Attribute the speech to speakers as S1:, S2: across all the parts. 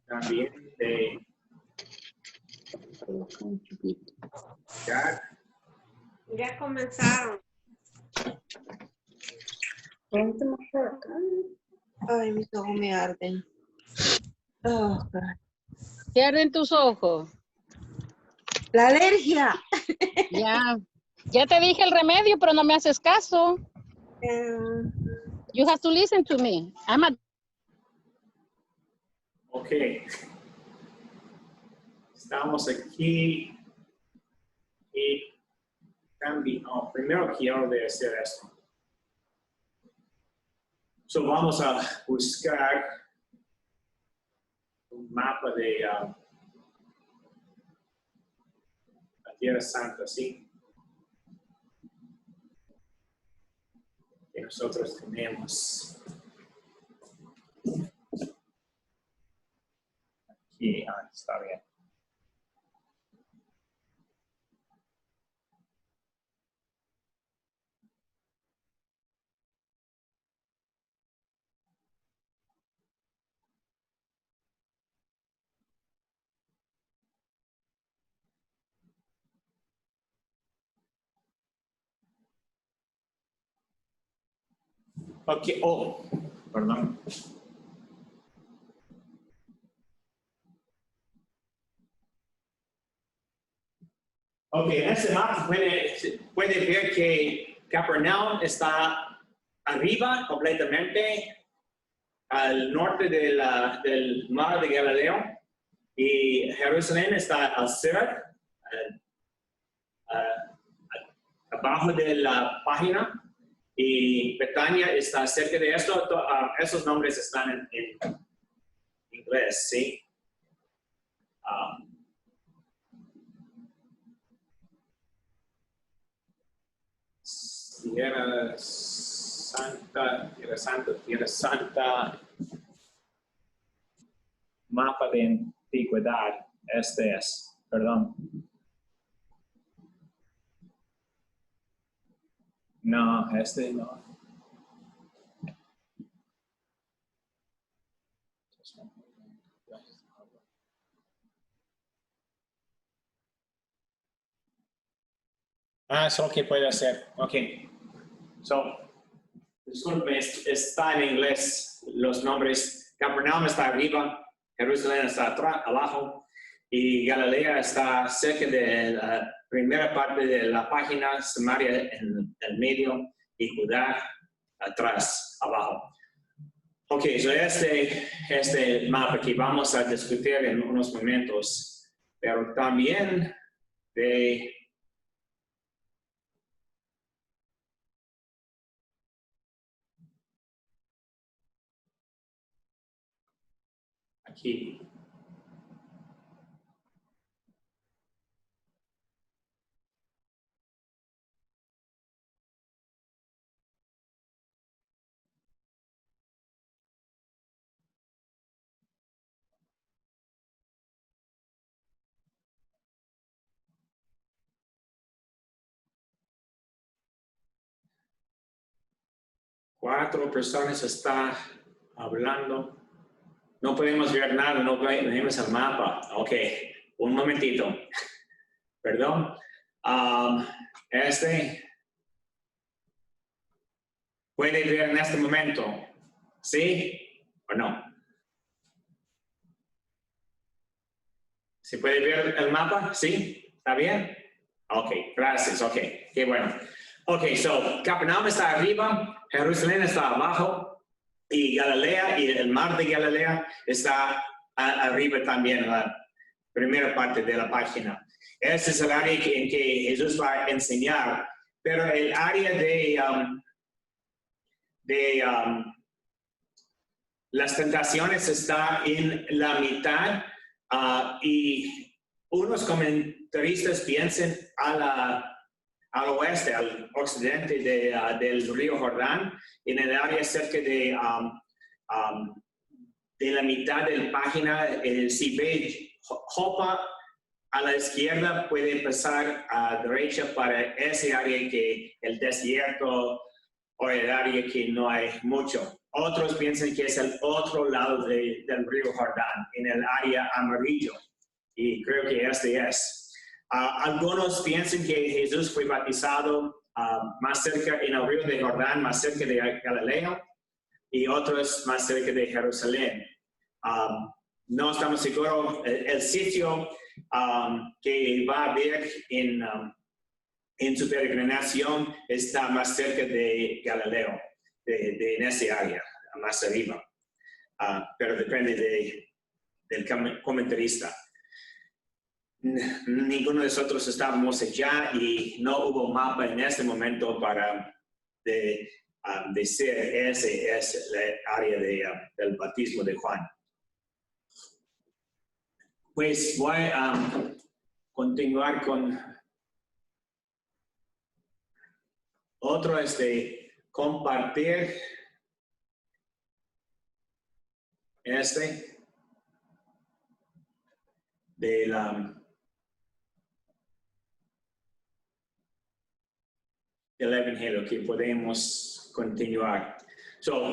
S1: También de
S2: Ya comenzaron.
S3: Ay, mis ojos me arden. Oh, God.
S4: ¿Qué arden tus ojos?
S3: La alergia.
S4: Ya te dije el remedio, pero no me haces caso. You have to listen to me.
S1: Ok. Estamos aquí y también, primero quiero decir esto. So vamos a buscar un mapa de la Tierra Santa, ¿sí? Que nosotros tenemos. Aquí, está bien. Ok, perdón. Ok, en este mapa puede ver que Capernaum está arriba completamente, al norte del mar de Galileo, y Jerusalén está al sur, abajo de la página, y Betania está cerca de esto. Esos nombres están en inglés, ¿sí? Tierra Santa, mapa de antigüedad, este es, perdón. No, este no. Eso que puede hacer. Ok. So, disculpe, está en inglés los nombres. Capernaum está arriba, Jerusalén está abajo, y Galilea está cerca de la primera parte de la página, Samaria en el medio y Judá atrás, abajo. Ok, so este mapa que vamos a discutir en unos momentos, pero también de aquí. Cuatro personas están hablando. No podemos ver nada, no vemos el mapa. Ok, un momentito. Perdón. ¿Puede ver en este momento? ¿Sí o no? ¿Se puede ver el mapa? ¿Sí? ¿Está bien? Ok, gracias. Ok, qué bueno. Ok, so Capernaum está arriba, Jerusalén está abajo y Galilea y el mar de Galilea está arriba también en la primera parte de la página. Este es el área en que Jesús va a enseñar, pero el área de las tentaciones está en la mitad y unos comentaristas piensan al oeste, al occidente del río Jordán, en el área cerca de la mitad de la página. Si ve Jopa a la izquierda, puede pasar a la derecha para ese área que el desierto o el área que no hay mucho. Otros piensan que es el otro lado del río Jordán, en el área amarillo, y creo que este es. Algunos piensan que Jesús fue bautizado más cerca en el río de Jordán, más cerca de Galilea, y otros más cerca de Jerusalén. No estamos seguros. El sitio que va a ver en su peregrinación está más cerca de Galileo, en ese área, más arriba. Pero depende del comentarista. Ninguno de nosotros estábamos allá y no hubo mapa en este momento para decir ese es el área del bautismo de Juan. Pues voy a continuar con otro, compartir del Evangelio, que podemos continuar.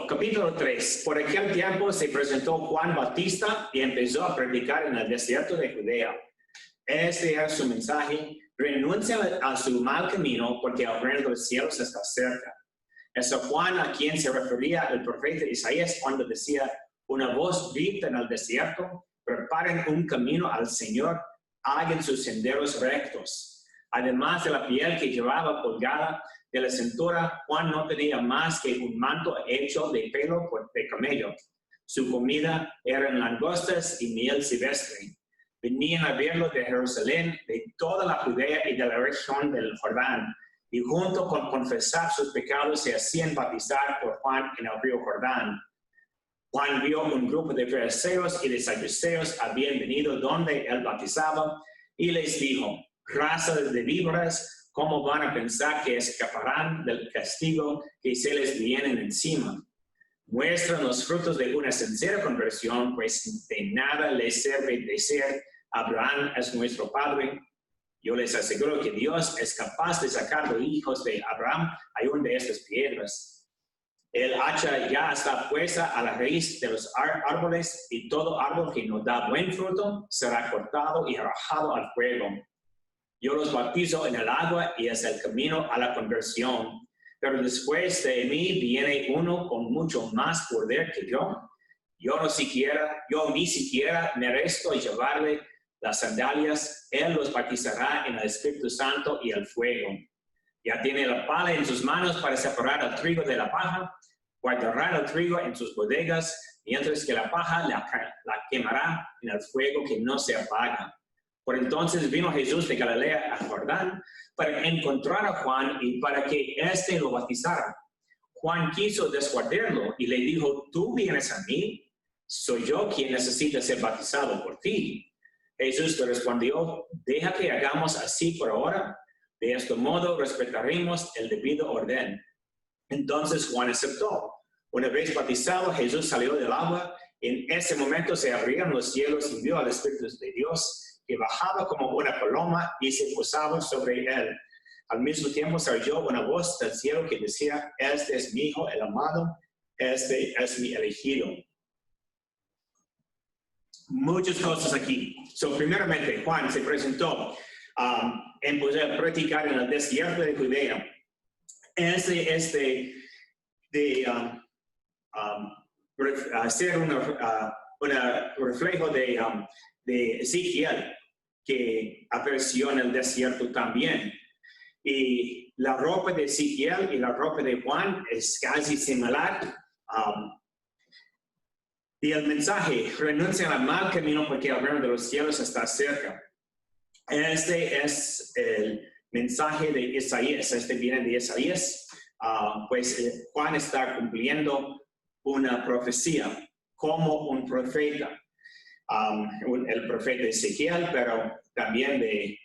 S1: Capítulo 3. Por aquel tiempo se presentó Juan Bautista y empezó a predicar en el desierto de Judea. Este es su mensaje: renuncia a su mal camino, porque el reino de los cielos está cerca. Es a Juan a quien se refería el profeta Isaías cuando decía: una voz grita en el desierto, preparen un camino al Señor, hagan sus senderos rectos. Además de la piel que llevaba colgada de la cintura, Juan no tenía más que un manto hecho de pelo de camello. Su comida eran langostas y miel silvestre. Venían a verlo de Jerusalén, de toda la Judea y de la región del Jordán, y junto con confesar sus pecados se hacían bautizar por Juan en el río Jordán. Juan vio un grupo de fariseos y de saduceos habían venido donde él bautizaba y les dijo: raza de víboras, ¿cómo van a pensar que escaparán del castigo que se les viene encima? Muestran los frutos de una sincera conversión, pues de nada les sirve decir: Abraham es nuestro padre. Yo les aseguro que Dios es capaz de sacar los hijos de Abraham aún de estas piedras. El hacha ya está puesta a la raíz de los árboles, y todo árbol que no da buen fruto será cortado y arrojado al fuego. Yo los bautizo en el agua y es el camino a la conversión. Pero después de mí viene uno con mucho más poder que yo. Yo ni siquiera merezco llevarle las sandalias. Él los bautizará en el Espíritu Santo y el fuego. Ya tiene la pala en sus manos para separar el trigo de la paja. Guardará el trigo en sus bodegas, mientras que la paja la quemará en el fuego que no se apaga. Por entonces vino Jesús de Galilea a Jordán para encontrar a Juan y para que éste lo bautizara. Juan quiso desguardarlo y le dijo: ¿tú vienes a mí? ¿Soy yo quien necesita ser bautizado por ti? Jesús le respondió: deja que hagamos así por ahora. De este modo respetaremos el debido orden. Entonces Juan aceptó. Una vez bautizado, Jesús salió del agua. En ese momento se abrieron los cielos y vio al Espíritu de Dios que bajaba como una paloma y se posaba sobre él. Al mismo tiempo se oyó una voz del cielo que decía: este es mi Hijo, el amado, este es mi elegido. Muchas cosas aquí. Primeramente, Juan se presentó, empezó a predicar en el desierto de Judea. Hacer un reflejo de Ezequiel, que apareció en el desierto también. Y la ropa de Ezequiel y la ropa de Juan es casi similar. Y el mensaje, renuncia al mal camino porque el reino de los cielos está cerca. Este es el mensaje de Isaías, este viene de Isaías. Pues Juan está cumpliendo una profecía como un profeta. El profeta Ezequiel, pero también de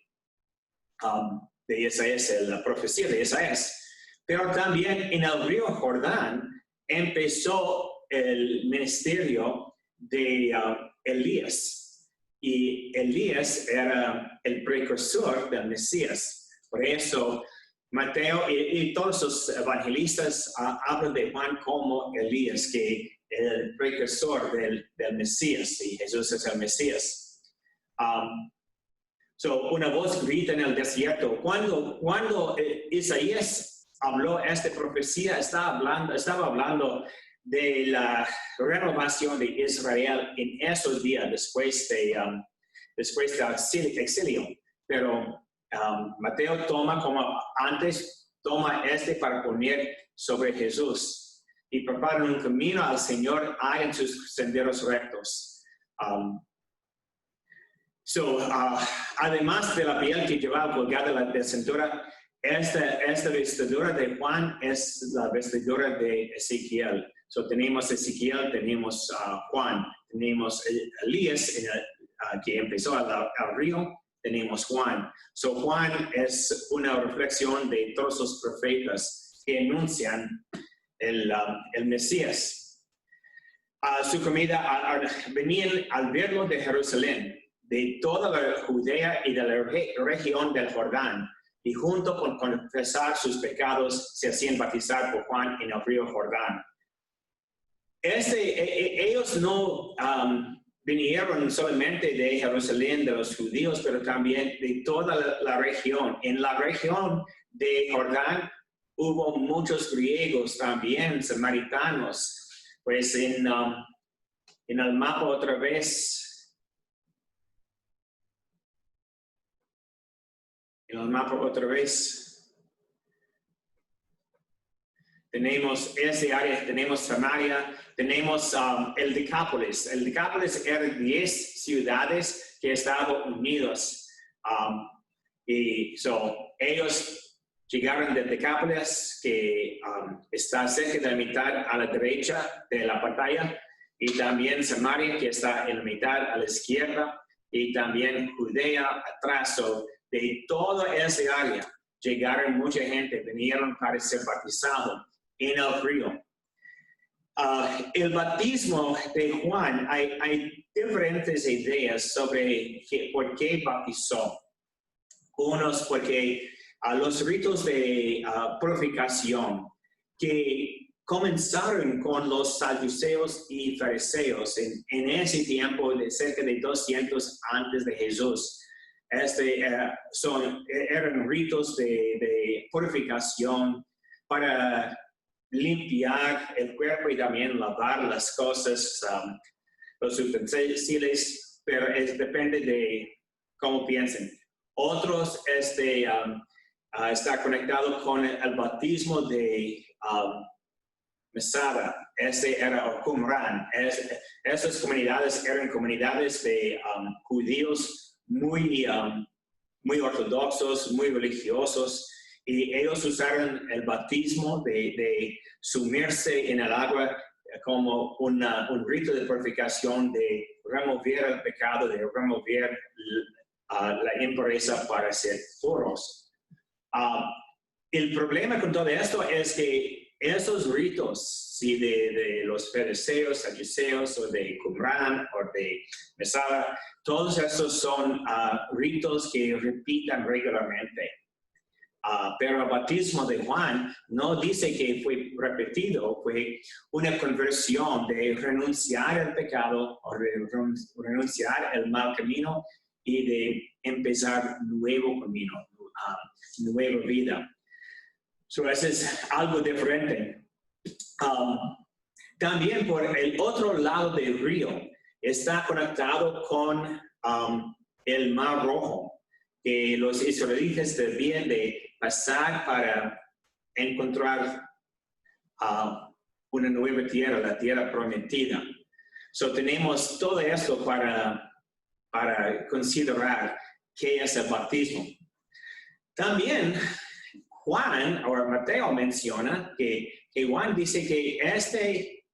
S1: Isaías, la profecía de Isaías. Pero también en el río Jordán empezó el ministerio de Elías. Y Elías era el precursor del Mesías. Por eso Mateo y todos los evangelistas hablan de Juan como Elías, que es el precursor del Mesías, y Jesús es el Mesías. Una voz grita en el desierto. Cuando Isaías habló esta profecía, estaba hablando de la renovación de Israel en esos días después del exilio. Pero Mateo toma para poner sobre Jesús y preparan un camino al Señor, hagan sus senderos rectos. Además de la piel que llevaba colgada de la cintura, esta vestidura de Juan es la vestidura de Ezequiel. Tenemos Ezequiel, tenemos Juan, tenemos Elías que empezó al río, tenemos Juan. Juan es una reflexión de todos los profetas que anuncian el Mesías. Su comida venían al verlo de Jerusalén, de toda la Judea y de la región del Jordán, y junto con confesar sus pecados se hacían bautizar por Juan en el río Jordán. Ellos no vinieron solamente de Jerusalén, de los judíos, pero también de toda la región. En la región de Jordán hubo muchos griegos también, samaritanos. Pues en el mapa otra vez, tenemos ese área, tenemos Samaria, tenemos el Decápolis. El Decápolis eran 10 ciudades que estaban unidas. Ellos llegaron de Decápolis, que está cerca de la mitad a la derecha de la pantalla, y también Samaria, que está en la mitad a la izquierda, y también Judea atrás. De toda esa área llegaron mucha gente, vinieron para ser bautizados en el río. El bautismo de Juan, hay diferentes ideas sobre por qué bautizó. Unos porque los ritos de purificación que comenzaron con los saduceos y fariseos en ese tiempo de cerca de 200 antes de Jesús. Eran ritos de purificación para limpiar el cuerpo y también lavar las cosas, los utensilios, pero depende de cómo piensen. Otros está conectado con el bautismo de Mesada. Era Qumran. Esas comunidades eran comunidades de judíos muy ortodoxos, muy religiosos, y ellos usaron el bautismo de sumirse en el agua como un rito de purificación, de remover el pecado, de remover la impureza para ser puros. El problema con todo esto es que esos ritos, si de los fariseos, saduceos, o de Qumran, o de Mesada, todos esos son ritos que repitan regularmente. Pero el bautismo de Juan no dice que fue repetido, fue una conversión de renunciar al pecado o de renunciar al mal camino y de empezar nuevo camino, nueva vida. Eso es algo diferente. También por el otro lado del río está conectado con el Mar Rojo, que los israelitas debían de pasar para encontrar una nueva tierra, la tierra prometida. So tenemos todo esto para considerar qué es el bautismo. También Juan, o Mateo menciona que Juan dice que este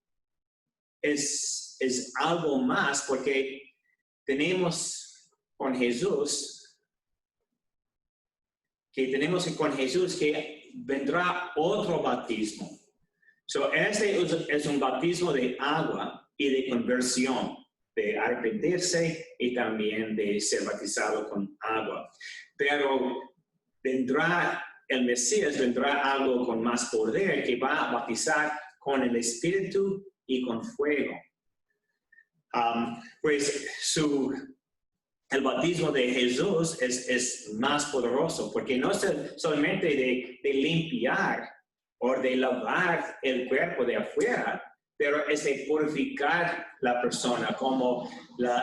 S1: es algo más porque tenemos con Jesús que vendrá otro bautismo. So, este es un bautismo de agua y de conversión, de arrepentirse y también de ser bautizado con agua. Pero vendrá el Mesías, vendrá algo con más poder que va a bautizar con el Espíritu y con fuego. Pues el bautismo de Jesús es más poderoso porque no es solamente de limpiar o de lavar el cuerpo de afuera, pero es de purificar la persona, como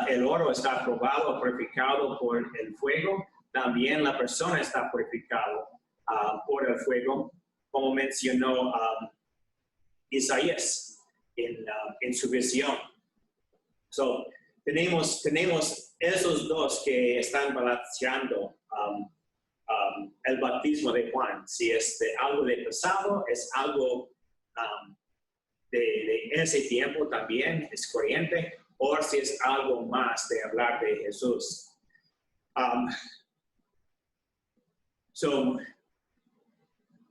S1: el oro está probado, purificado por el fuego, también la persona está purificada por el fuego, como mencionó Isaías en su visión. So, tenemos esos dos que están balanceando el bautismo de Juan. Si es de algo de pasado, es algo de ese tiempo también, es corriente, o si es algo más de hablar de Jesús.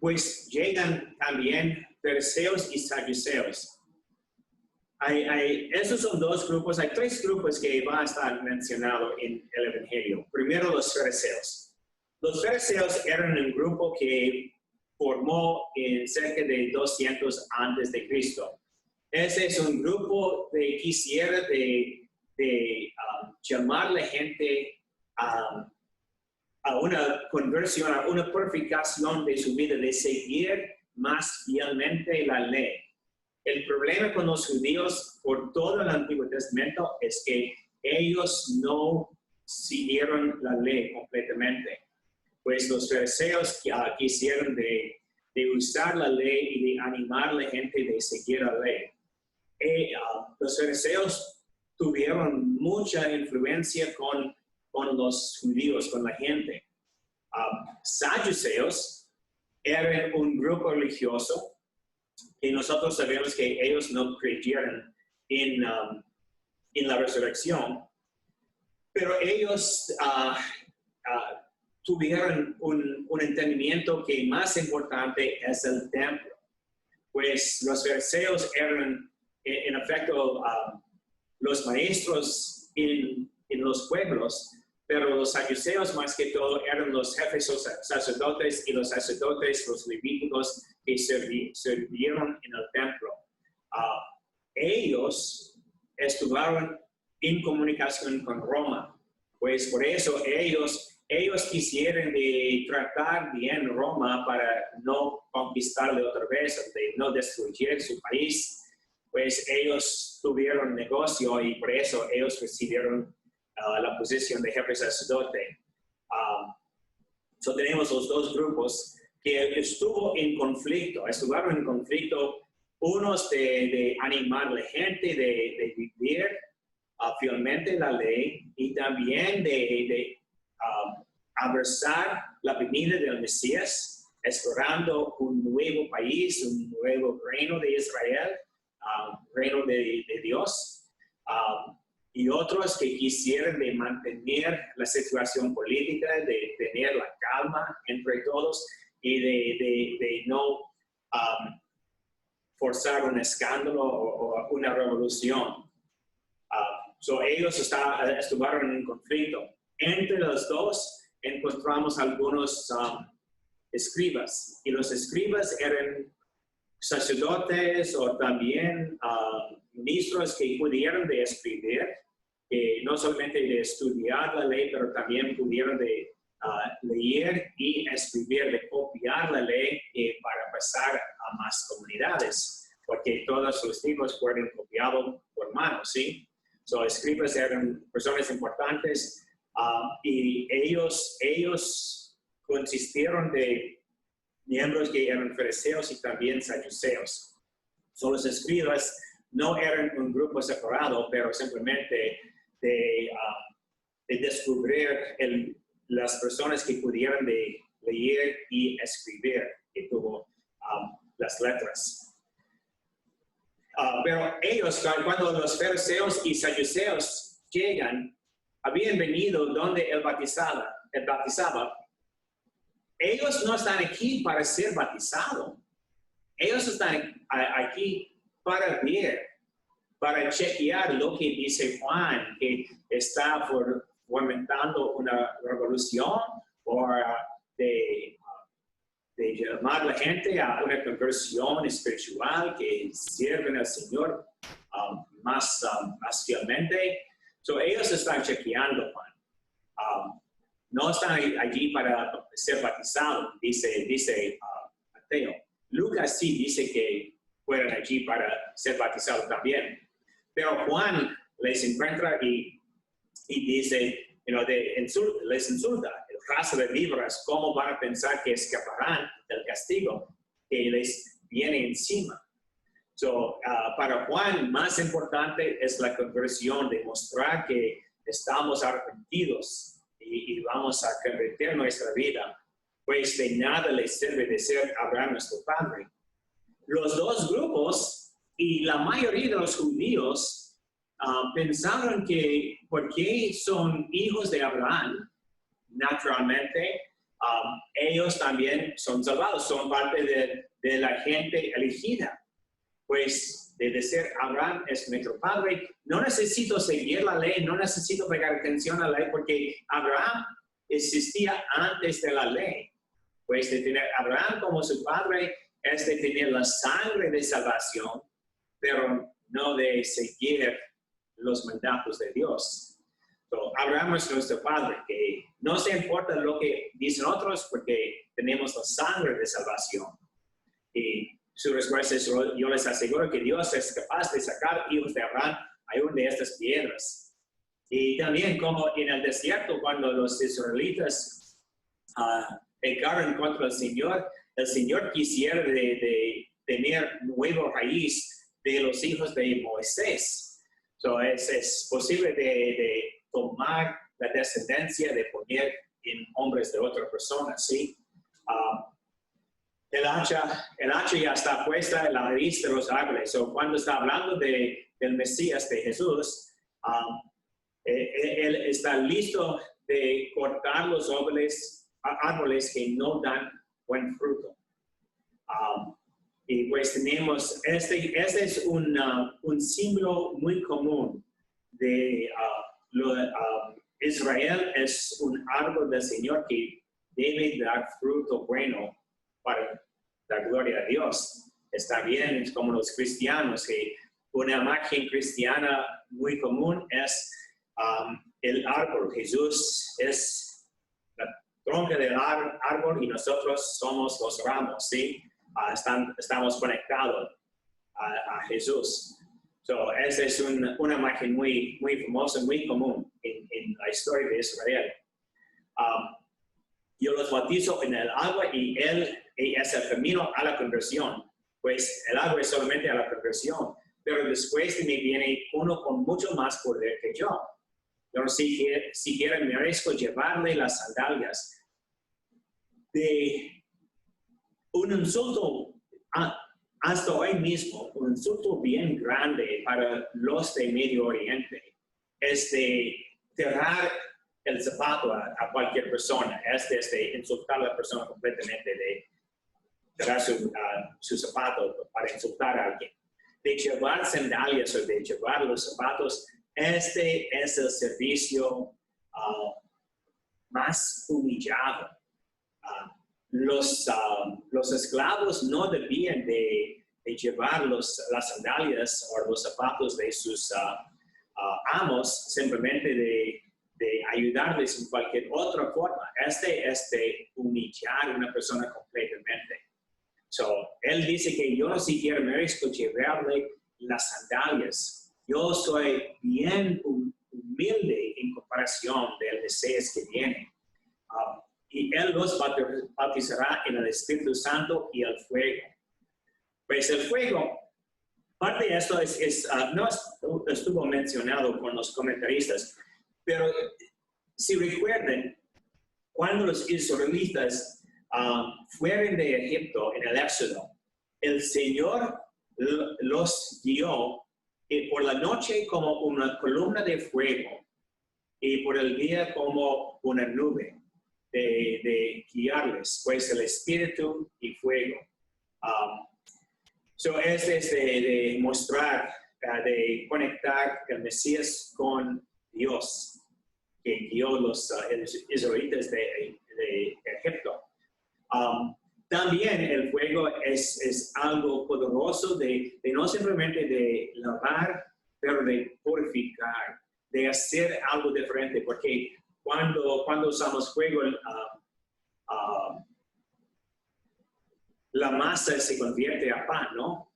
S1: Pues llegan también fariseos y saduceos. Esos son dos grupos, hay tres grupos que van a estar mencionados en el Evangelio. Primero, los fariseos. Los fariseos eran un grupo que formó en cerca de 200 antes de Cristo. Ese es un grupo que quisiera llamar a la gente a una conversión, a una purificación de su vida, de seguir más fielmente la ley. El problema con los judíos por todo el Antiguo Testamento es que ellos no siguieron la ley completamente. Pues los fariseos quisieron de usar la ley y de animar a la gente de seguir la ley. Los fariseos tuvieron mucha influencia con los judíos, con la gente. Saduceos eran un grupo religioso y nosotros sabemos que ellos no creyeron en la resurrección, pero ellos tuvieron un entendimiento que más importante es el templo. Pues los fariseos eran, en efecto, los maestros en los pueblos, pero los saduceos más que todo eran los jefes sacerdotes y los sacerdotes, los levíticos que sirvieron en el templo. Ellos estuvieron en comunicación con Roma, pues por eso ellos quisieron de tratar bien Roma para no conquistarle otra vez, de no destruir su país. Pues ellos tuvieron negocio y por eso ellos recibieron la posición de jefe sacerdote. Tenemos los dos grupos que estuvieron en conflicto, unos de animar a la gente de vivir fielmente la ley y también de abrazar la venida del Mesías, explorando un nuevo país, un nuevo reino de Israel, reino de Dios. Y otros que quisieran de mantener la situación política, de tener la calma entre todos y de no forzar un escándalo o una revolución. Ellos estuvieron en conflicto. Entre los dos encontramos algunos escribas, y los escribas eran sacerdotes o también ministros que pudieron de escribir, no solamente de estudiar la ley, pero también pudieron de leer y escribir, de copiar la ley para pasar a más comunidades, porque todos los libros fueron copiados por mano, ¿sí? Escribas eran personas importantes Y ellos consistieron de miembros que eran fariseos y también saduceos. So, los escribas no eran un grupo separado, pero simplemente de descubrir las personas que pudieran de leer y escribir, que tuvo las letras. Pero ellos, cuando los fariseos y saduceos llegan, habían venido donde él bautizaba. Ellos no están aquí para ser bautizados. Ellos están aquí para ver, para chequear lo que dice Juan, que está fomentando una revolución o de llamar a la gente a una conversión espiritual, que sirven al Señor más fielmente. So, ellos están chequeando, Juan. No están allí para ser bautizados, dice Mateo. Lucas sí dice que fueron allí para ser bautizados también. Pero Juan les encuentra y dice, les insulta, raza de víboras, ¿cómo van a pensar que escaparán del castigo que les viene encima? So, para Juan, más importante es la conversión, demostrar que estamos arrepentidos y vamos a convertir nuestra vida, pues de nada les sirve de ser Abraham nuestro padre. Los dos grupos y la mayoría de los judíos pensaron que porque son hijos de Abraham, naturalmente, ellos también son salvados, son parte de la gente elegida. Pues de decir Abraham es nuestro padre, no necesito seguir la ley, no necesito pegar atención a la ley, porque Abraham existía antes de la ley. Pues de tener a Abraham como su padre es de tener la sangre de salvación, pero no de seguir los mandatos de Dios. So, Abraham es nuestro padre, que no se importa lo que dicen otros, porque tenemos la sangre de salvación. Y su respuesta es, yo les aseguro que Dios es capaz de sacar hijos de Abraham aún de estas piedras. Y también como en el desierto, cuando los israelitas pecaron contra el Señor quisiera de tener nueva raíz de los hijos de Moisés. So, es posible de tomar la descendencia, de poner en hombres de otra persona, ¿sí? El hacha ya está puesta en la raíz de los árboles. So, cuando está hablando del Mesías, de Jesús, él está listo de cortar los árboles que no dan buen fruto. Y pues tenemos, este es un símbolo muy común de Israel es un árbol del Señor que debe dar fruto bueno para la gloria de Dios. Está bien, es como los cristianos, que una imagen cristiana muy común es el árbol. Jesús es la tronca del árbol y nosotros somos los ramos, ¿sí? Estamos conectados a Jesús. So, esa es una imagen muy famosa, muy común en la historia de Israel. Yo los bautizo en el agua y es el camino a la conversión. Pues el agua es solamente a la conversión, pero después de mí viene uno con mucho más poder que yo. Yo no sé siquiera merezco llevarle las sandalias. De un insulto hasta hoy mismo, un insulto bien grande para los de Medio Oriente es de cerrar el zapato a cualquier persona, es de insultar a la persona completamente, de cerrar su zapato para insultar a alguien. De llevar sandalias o de llevar los zapatos, este es el servicio más humillado. Los esclavos no debían de llevar las sandalias o los zapatos de sus amos, simplemente de ayudarles en cualquier otra forma. Este es de humillar a una persona completamente. So, él dice que yo no siquiera merezco llevarle las sandalias. Yo soy bien humilde en comparación del Mesías que viene. Y Él los bautizará en el Espíritu Santo y el fuego. Pues el fuego, parte de esto no estuvo mencionado con los comentaristas, pero si recuerden, cuando los israelitas fueron de Egipto en el Éxodo, el Señor los guió por la noche como una columna de fuego y por el día como una nube de guiarles, pues el Espíritu y fuego. Es de mostrar, de conectar el Mesías con Dios, que guió los israelitas de Egipto. También el fuego es algo poderoso de no simplemente de lavar, pero de purificar, de hacer algo diferente, porque cuando usamos fuego, la masa se convierte a pan, ¿no?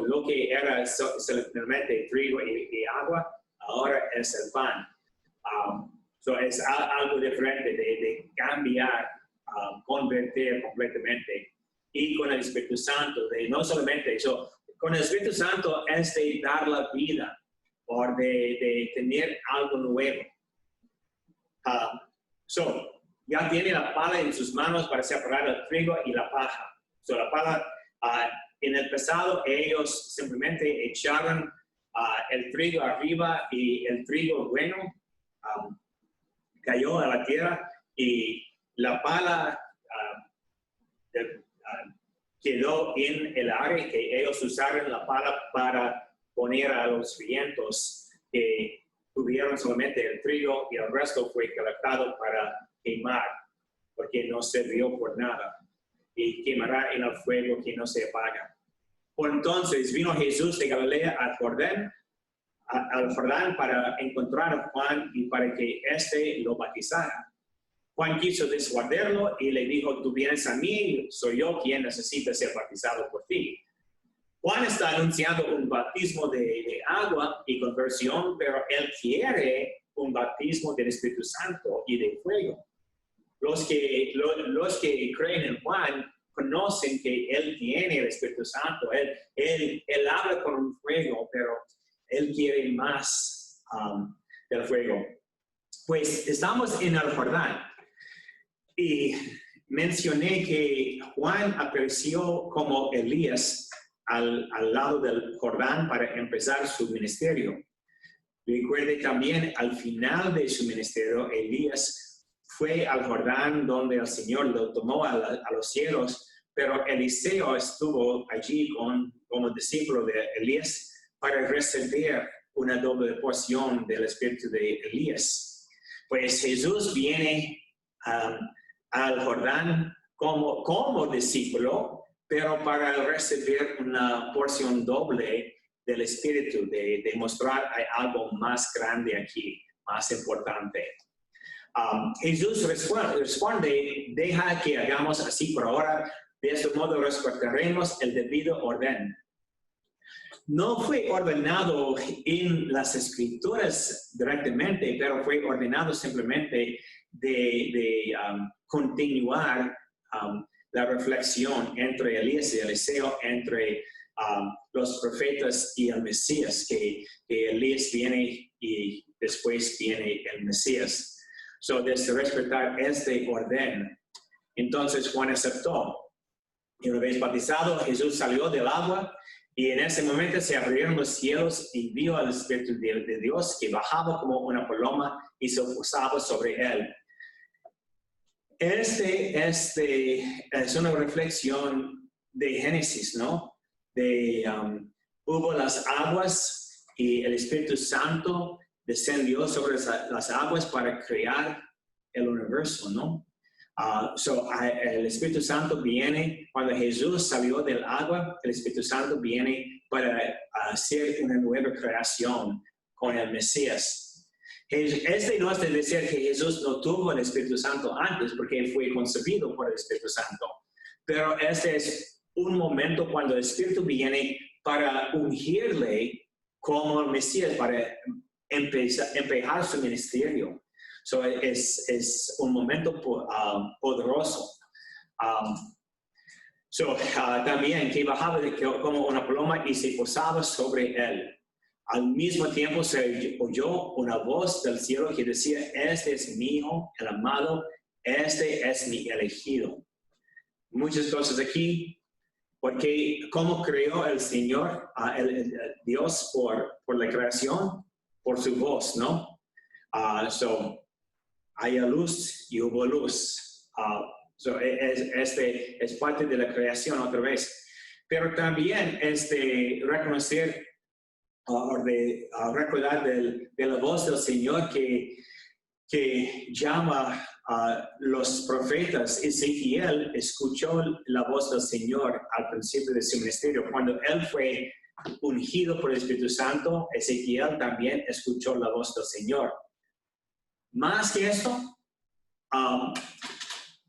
S1: Lo que era simplemente trigo y agua, ahora es el pan. Es algo diferente de cambiar, convertir completamente. Y con el Espíritu Santo, no solamente eso, con el Espíritu Santo es de dar la vida o de tener algo nuevo. Ya tiene la pala en sus manos para separar el trigo y la paja. La pala, en el pasado, ellos simplemente echaron el trigo arriba y el trigo bueno cayó a la tierra y la pala quedó en el área que ellos usaron la pala para poner a los vientos que tuvieron solamente el trigo y el resto fue colectado para quemar porque no sirvió por nada y quemará en el fuego que no se apaga. Entonces vino Jesús de Galilea al Jordán para encontrar a Juan y para que éste lo bautizara. Juan quiso desguardarlo y le dijo, tú vienes a mí, soy yo quien necesita ser bautizado por ti. Juan está anunciando un bautismo de agua y conversión, pero él quiere un bautismo del Espíritu Santo y de fuego. Los que creen en Juan conocen que él tiene el Espíritu Santo. Él habla con un fuego, pero él quiere más del fuego. Pues estamos en el Jordán y mencioné que Juan apareció como Elías al lado del Jordán para empezar su ministerio. Recuerde también al final de su ministerio, Elías fue al Jordán donde el Señor lo tomó a los cielos, pero Eliseo estuvo allí como discípulo de Elías para recibir una doble porción del espíritu de Elías. Pues Jesús viene al Jordán como discípulo, pero para recibir una porción doble del espíritu, de mostrar hay algo más grande aquí, más importante. Jesús responde, deja que hagamos así por ahora, de este modo respetaremos el debido orden. No fue ordenado en las Escrituras directamente, pero fue ordenado simplemente de continuar la reflexión entre Elías y Eliseo, entre los profetas y el Mesías, que Elías viene y después viene el Mesías. Desde respetar este orden, entonces Juan aceptó. Y una vez bautizado, Jesús salió del agua y en ese momento se abrieron los cielos y vio al Espíritu de Dios que bajaba como una paloma y se posaba sobre él. Es una reflexión de Génesis, ¿no? Hubo las aguas y el Espíritu Santo descendió sobre las aguas para crear el universo, ¿no? El Espíritu Santo viene, cuando Jesús salió del agua, el Espíritu Santo viene para hacer una nueva creación con el Mesías. No es de decir que Jesús no tuvo el Espíritu Santo antes, porque él fue concebido por el Espíritu Santo. Pero este es un momento cuando el Espíritu viene para ungirle como el Mesías, para empezar su ministerio. So, es un momento poderoso. También que bajaba como una paloma y se posaba sobre él. Al mismo tiempo se oyó una voz del cielo que decía, este es mi hijo, el amado, este es mi elegido. Muchas cosas aquí, porque cómo creó el Señor, el Dios por la creación, por su voz, ¿no? Hay luz y hubo luz. Este es parte de la creación otra vez. Pero también reconocer recordar de la voz del Señor que llama a los profetas. Ezequiel escuchó la voz del Señor al principio de su ministerio. Cuando él fue ungido por el Espíritu Santo, Ezequiel también escuchó la voz del Señor. Más que esto,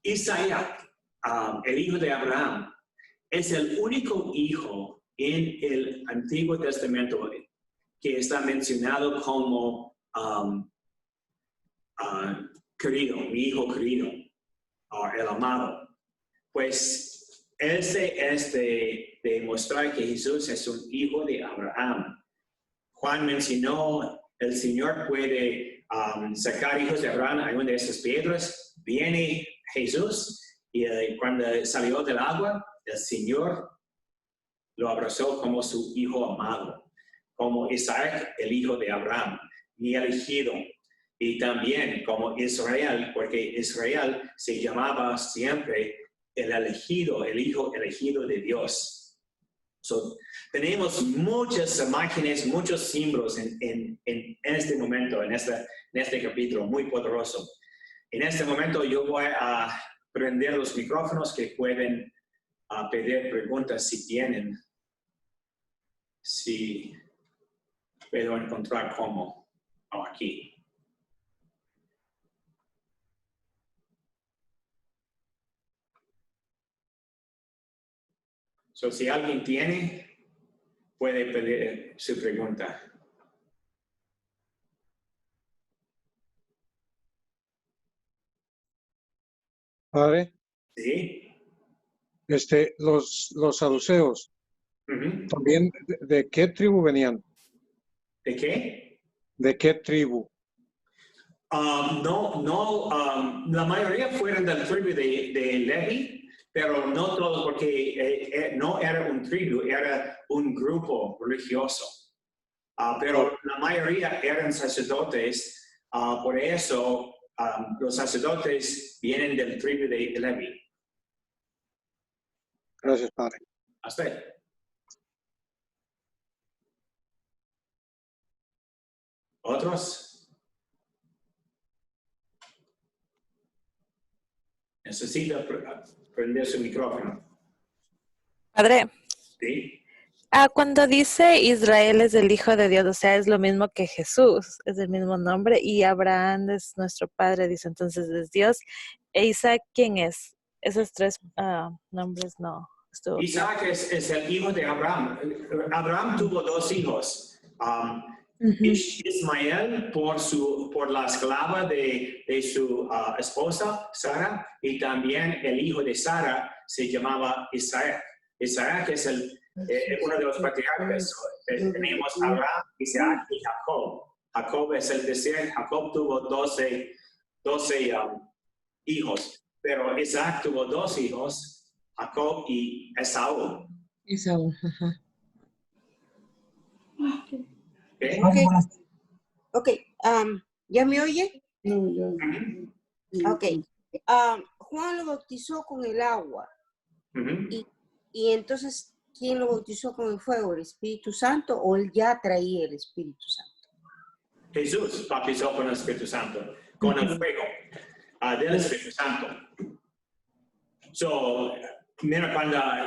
S1: Isaías, el hijo de Abraham, es el único hijo en el Antiguo Testamento que está mencionado como querido, mi hijo querido, el amado. Pues es de demostrar que Jesús es un hijo de Abraham. Juan mencionó, el Señor puede sacar hijos de Abraham a una de esas piedras. Viene Jesús y cuando salió del agua, el Señor lo abrazó como su hijo amado, como Isaac, el hijo de Abraham, mi elegido. Y también como Israel, porque Israel se llamaba siempre el elegido, el hijo elegido de Dios. Tenemos muchas imágenes, muchos símbolos en este momento, en este capítulo muy poderoso. En este momento yo voy a prender los micrófonos que pueden pedir preguntas si tienen. Si puedo encontrar cómo. Aquí. Si alguien tiene, puede pedir su pregunta.
S5: Padre,
S1: ¿Sí?
S5: los saduceos,
S1: Uh-huh.
S5: también, ¿de qué tribu venían?
S1: ¿De qué?
S5: ¿De qué tribu?
S1: La mayoría fueron del tribu de Levi, pero no todos, porque no era un tribu, era un grupo religioso. Pero la mayoría eran sacerdotes, por eso los sacerdotes vienen del tribu de Levi.
S5: Gracias, Padre.
S1: Hasta ahí. ¿Otros? Necesita prender su micrófono.
S6: Padre,
S1: ¿Sí?
S6: cuando dice Israel es el Hijo de Dios, o sea, es lo mismo que Jesús, es el mismo nombre, y Abraham es nuestro padre, dice, entonces es Dios. ¿E Isaac quién es? Esos tres nombres no estuvo
S1: Isaac es el hijo de Abraham. Abraham tuvo dos hijos. Ismael por la esclava de su esposa, Sara, y también el hijo de Sara se llamaba Isaac. Isaac es uno de los patriarcas. Tenemos Abraham, Isaac y Jacob. Jacob es el tercer. Jacob tuvo 12 hijos, pero Isaac tuvo 2 hijos, Jacob y Esaú.
S3: Esaú, ajá.
S1: ¿Okay?
S3: Ok, ¿ya me oye?
S7: No, yo.
S3: Ok. Juan lo bautizó con el agua.
S1: Uh-huh.
S3: Y entonces, ¿quién lo bautizó con el fuego? ¿El Espíritu Santo o él ya traía el Espíritu Santo?
S1: Jesús bautizó con el Espíritu Santo, con el fuego del Espíritu Santo. Mira,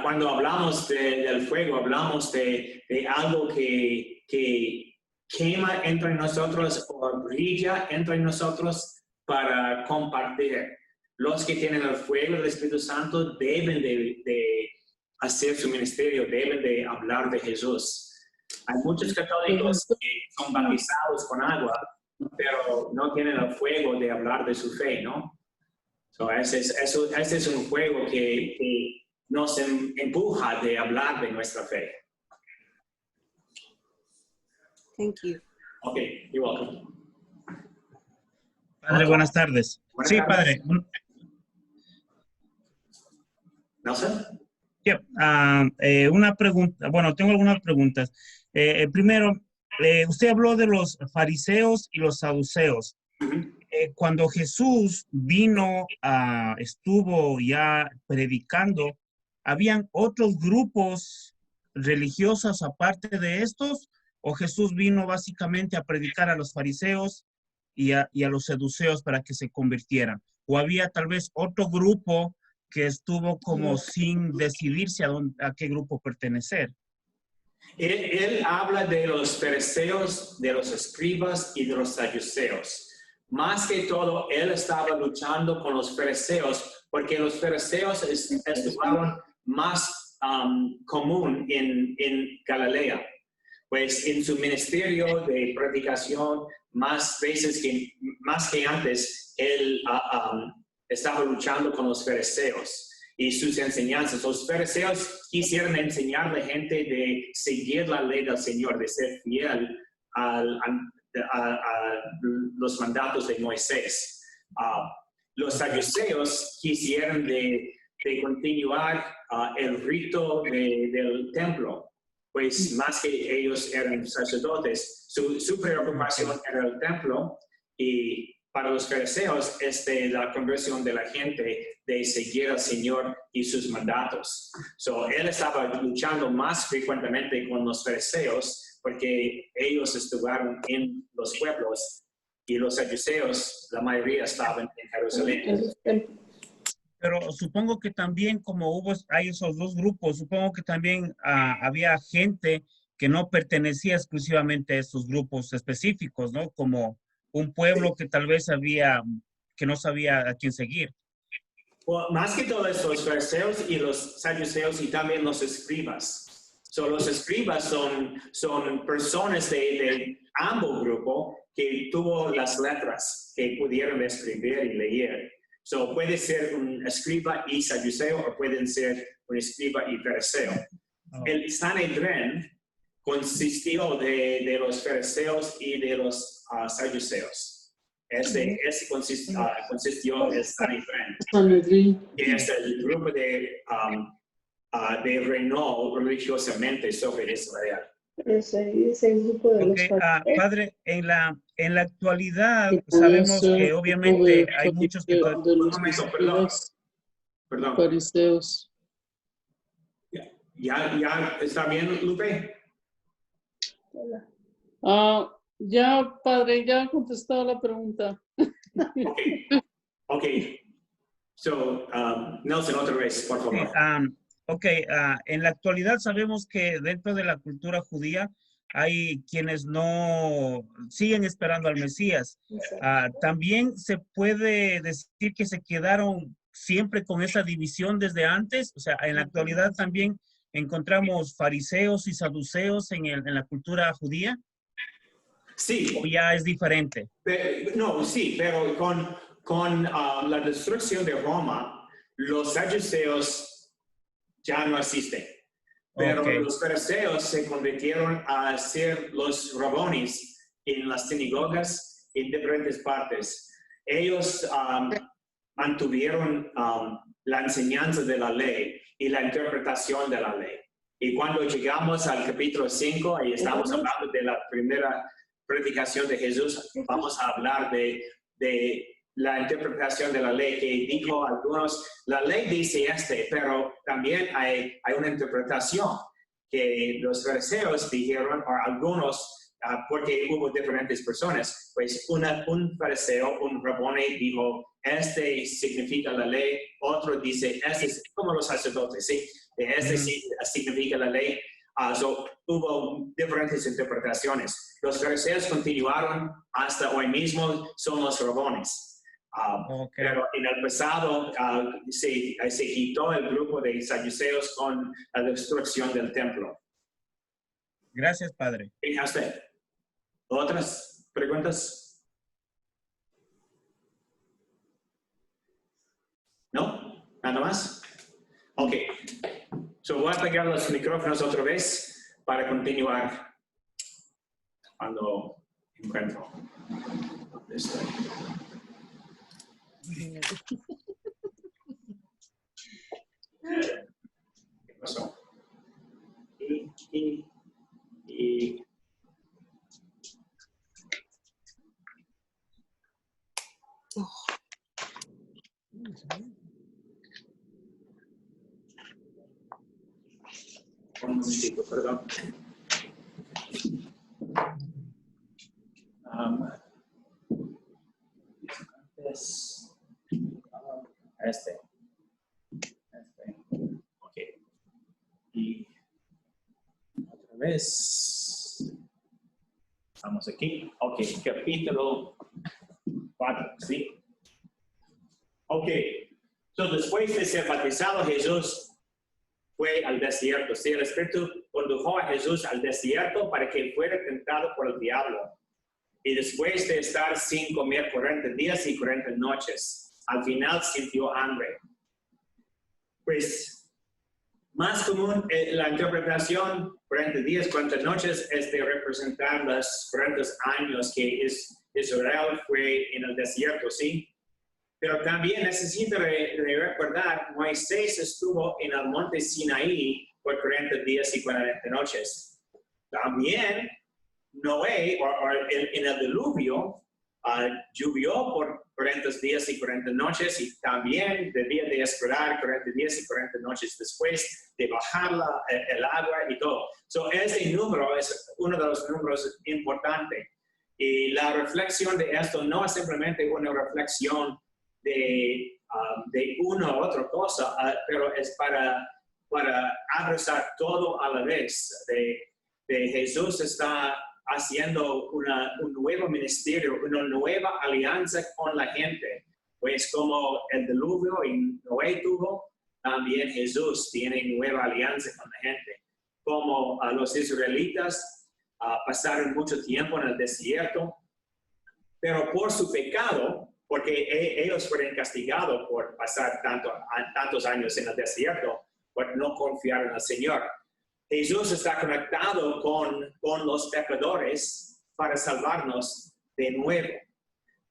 S1: cuando hablamos del fuego, hablamos de algo que quema entre nosotros o brilla entre nosotros para compartir. Los que tienen el fuego del Espíritu Santo deben de hacer su ministerio, deben de hablar de Jesús. Hay muchos católicos que son bautizados con agua, pero no tienen el fuego de hablar de su fe, ¿no? So, ese es un juego que nos empuja de hablar de nuestra fe.
S3: Thank you.
S1: Okay, you're welcome.
S7: Padre, buenas tardes.
S1: Buenas
S7: Sí,
S1: tardes.
S7: padre.
S1: Nelson?
S7: Yeah, una pregunta, bueno, tengo algunas preguntas. Primero, usted habló de los fariseos y los saduceos.
S1: Ujú.
S7: Cuando Jesús vino, estuvo ya predicando, ¿habían otros grupos religiosos aparte de estos? ¿O Jesús vino básicamente a predicar a los fariseos y a los saduceos para que se convirtieran? ¿O había tal vez otro grupo que estuvo como sin decidirse a qué grupo pertenecer?
S1: Él habla de los fariseos, de los escribas y de los saduceos. Más que todo, él estaba luchando con los fariseos porque los fariseos estuvieron más común en Galilea. Pues en su ministerio de predicación, más que antes, él estaba luchando con los fariseos y sus enseñanzas. Los fariseos quisieron enseñar a la gente de seguir la ley del Señor, de ser fiel a los mandatos de Moisés. Los saduceos quisieron de continuar el rito del templo. Pues más que ellos eran sacerdotes, su preocupación era el templo, y para los fariseos es la conversión de la gente de seguir al Señor y sus mandatos. So, él estaba luchando más frecuentemente con los fariseos porque ellos estuvieron en los pueblos y los saduceos, la mayoría estaban en Jerusalén.
S7: Pero supongo que también como hay esos dos grupos, supongo que también había gente que no pertenecía exclusivamente a esos grupos específicos, ¿no? Como un pueblo que tal vez que no sabía a quién seguir.
S1: Well, más que todo es los fariseos y los saduceos y también los escribas. So, los escribas son personas de ambos grupos que tuvo las letras que pudieron escribir y leer. So, puede ser un escriba y saduceo o pueden ser un escriba y fariseo. El Sanedrín consistió de los fariseos y de los saduceos. Ese consistió el Sanedrín, que es el grupo de reinó religiosamente sobre Israel.
S8: Ese grupo de los
S7: Padre, en la actualidad sabemos que obviamente hay muchos que...
S1: Perdón.
S8: Fariseos.
S1: ¿Ya está bien, Lupe?
S8: Ya, padre, ya contestado la pregunta.
S1: Okay. So, Nelson, otra vez, por favor.
S7: En la actualidad sabemos que dentro de la cultura judía hay quienes no siguen esperando al Mesías. También se puede decir que se quedaron siempre con esa división desde antes. O sea, en la actualidad también encontramos fariseos y saduceos en la cultura judía.
S1: Sí.
S7: ¿O ya es diferente?
S1: No, sí, pero con la destrucción de Roma, los saduceos ya no existen. Pero los fariseos se convirtieron a ser los rabonis en las sinagogas en diferentes partes. Ellos mantuvieron la enseñanza de la ley y la interpretación de la ley. Y cuando llegamos al capítulo 5, ahí estamos hablando de la primera predicación de Jesús, vamos a hablar de la interpretación de la ley, que dijo algunos, la ley dice pero también hay una interpretación que los fariseos dijeron, o algunos, porque hubo diferentes personas, pues un fariseo, un rabone dijo, significa la ley, otro dice, es como los sacerdotes, ¿sí? Sí significa la ley. Hubo diferentes interpretaciones. Los fariseos continuaron hasta hoy mismo, son los rabones. Pero en el pasado se quitó el grupo de saduceos con la destrucción del templo.
S7: Gracias, Padre.
S1: A usted. ¿Otras preguntas? ¿No? ¿Nada más? Ok. So voy a pegar los micrófonos otra vez para continuar cuando encuentro. ¿Dónde estoy? ¿Qué pasó? Y un momentito, perdón. Este. Ok. Y otra vez. Estamos aquí. Ok, capítulo 4, ¿sí? Ok. So, después de ser bautizado, Jesús fue al desierto. Sí, el Espíritu condujo a Jesús al desierto para que fuera tentado por el diablo. Y después de estar sin comer 40 días y 40 noches, al final sintió hambre. Pues, más común, la interpretación 40 días, 40 noches, es de representar los 40 años que Israel fue en el desierto, ¿sí? Pero también necesito recordar, Moisés estuvo en el monte Sinaí por 40 días y 40 noches. También Noé, en el diluvio, llovió por 40 días y 40 noches y también debía de esperar 40 días y 40 noches después de bajar el agua y todo. So, este número es uno de los números importantes. Y la reflexión de esto no es simplemente una reflexión de una u otra cosa, pero es para abrazar todo a la vez. De Jesús está haciendo un nuevo ministerio, una nueva alianza con la gente. Pues como el diluvio y Noé tuvo, también Jesús tiene nueva alianza con la gente. Como los israelitas pasaron mucho tiempo en el desierto, pero por su pecado, porque ellos fueron castigados por pasar tantos años en el desierto, por no confiar en el Señor. Jesús está conectado con los pecadores para salvarnos de nuevo.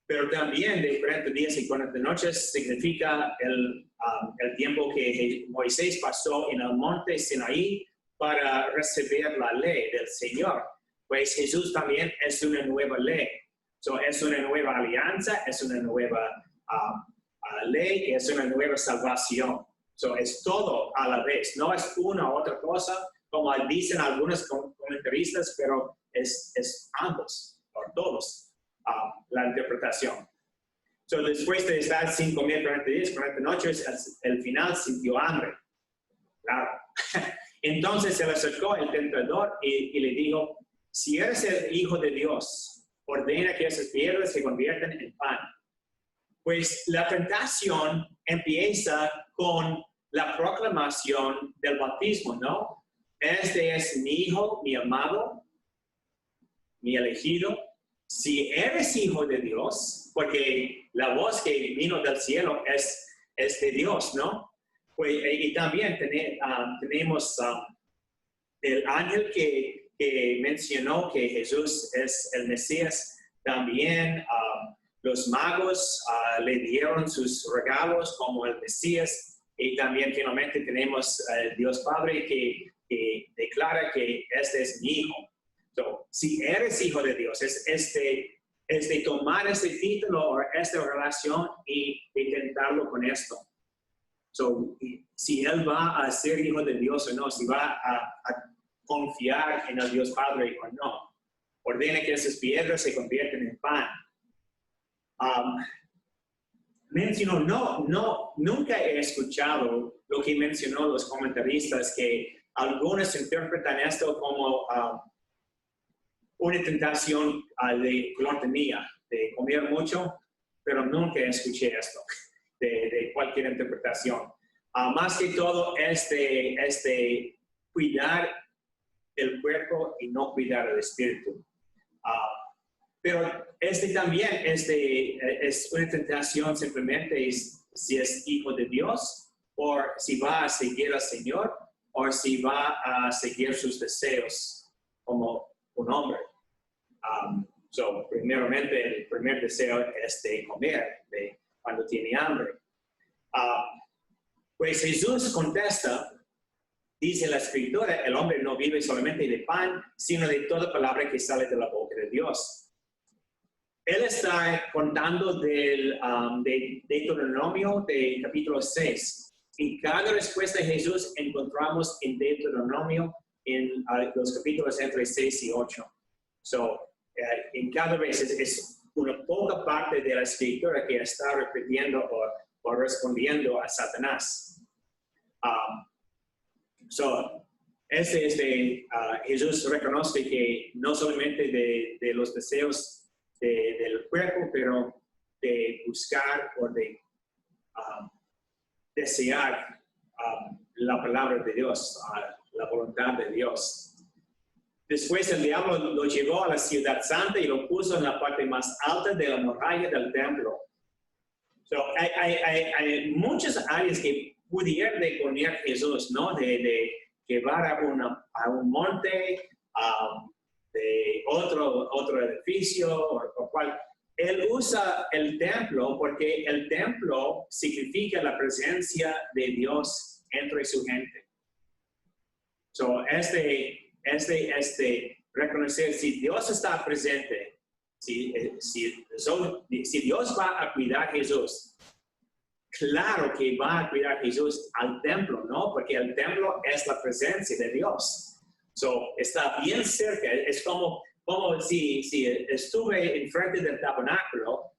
S1: Pero también de 40 días y 40 noches significa el tiempo que Moisés pasó en el monte Sinaí para recibir la ley del Señor. Pues Jesús también es una nueva ley. So, es una nueva alianza, es una nueva ley, es una nueva salvación. So, es todo a la vez. No es una u otra cosa, como dicen algunos comentaristas, pero es ambos, por todos, la interpretación. So, después de estar sin comer 40 días, 40 noches, al final sintió hambre. Claro. Entonces se le acercó el tentador y le dijo, si eres el Hijo de Dios, ordena que esas piedras se conviertan en pan. Pues la tentación empieza con la proclamación del bautismo, ¿no? Este es mi hijo, mi amado, mi elegido. Si eres hijo de Dios, porque la voz que vino del cielo es de Dios, ¿no? Pues, y también tenemos el ángel que mencionó que Jesús es el Mesías. También los magos le dieron sus regalos como el Mesías. Y también finalmente tenemos Dios Padre que declara que este es mi hijo. So, si eres hijo de Dios, es de tomar este título o esta relación y intentarlo con esto. So, si él va a ser hijo de Dios o no, si va a confiar en el Dios Padre o no. Ordena que esas piedras se convierten en pan. Mencionó, nunca he escuchado lo que mencionó los comentaristas, que algunos interpretan esto como una tentación de glotonería, de comer mucho, pero nunca escuché esto de cualquier interpretación. Más que todo es de cuidar el cuerpo y no cuidar el espíritu. Pero también es una tentación simplemente si es hijo de Dios o si va a seguir al Señor o si va a seguir sus deseos como un hombre. Primeramente, el primer deseo es de comer, cuando tiene hambre. Pues Jesús contesta, dice la Escritura, el hombre no vive solamente de pan, sino de toda palabra que sale de la boca de Dios. Él está contando de Deuteronomio de capítulo 6. Y cada respuesta de Jesús encontramos en Deuteronomio en los capítulos entre 6 y 8. En cada vez es una poca parte de la Escritura que está repitiendo o respondiendo a Satanás. Jesús reconoce que no solamente de los deseos del cuerpo, pero de buscar o de desear la palabra de Dios, la voluntad de Dios. Después el diablo lo llevó a la ciudad santa y lo puso en la parte más alta de la muralla del templo. Hay muchas áreas que pudieran poner Jesús, ¿no? De llevar a un monte, de otro edificio o cual. Él usa el templo porque el templo significa la presencia de Dios entre su gente. Reconocer si Dios está presente, si Dios va a cuidar a Jesús, claro que va a cuidar a Jesús al templo, ¿no? Porque el templo es la presencia de Dios. Está bien cerca, es como si estuve enfrente del tabernáculo,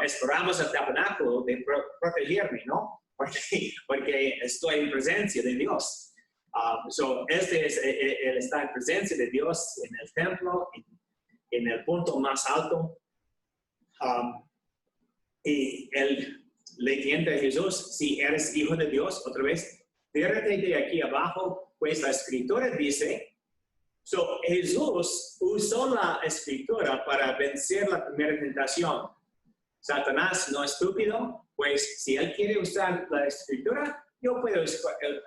S1: esperamos al tabernáculo de protegerme, ¿no? Porque estoy en presencia de Dios. Él está en presencia de Dios en el templo, en el punto más alto. Y él le dice a Jesús, si eres hijo de Dios, otra vez, tírate de aquí abajo, pues la Escritura dice. Jesús usó la Escritura para vencer la primera tentación. Satanás no es estúpido, pues si él quiere usar la Escritura, yo puedo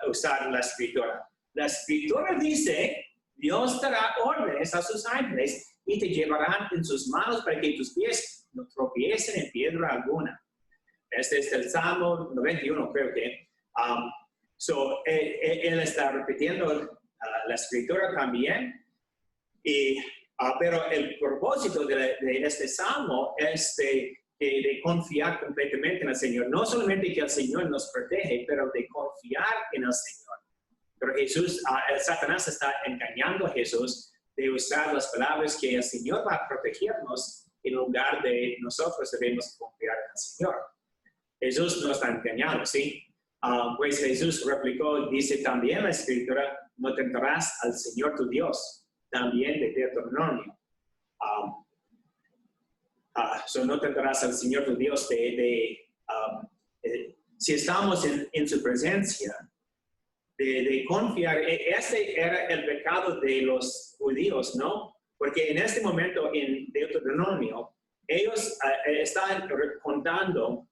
S1: usar la Escritura. La Escritura dice, Dios dará órdenes a sus ángeles y te llevarán en sus manos para que tus pies no tropiecen en piedra alguna. Este es el Salmo 91, creo que. Él está repitiendo la Escritura también. Pero el propósito de este Salmo es de confiar completamente en el Señor. No solamente que el Señor nos protege, pero de confiar en el Señor. Pero Satanás está engañando a Jesús de usar las palabras que el Señor va a protegernos en lugar de nosotros debemos confiar en el Señor. Jesús no está engañando, ¿sí? Pues Jesús replicó, dice también la Escritura, no tentarás al Señor tu Dios, también de Deuteronomio. No tentarás al Señor tu Dios si estamos en su presencia, de confiar. Ese era el pecado de los judíos, ¿no? Porque en este momento en Deuteronomio, ellos están contando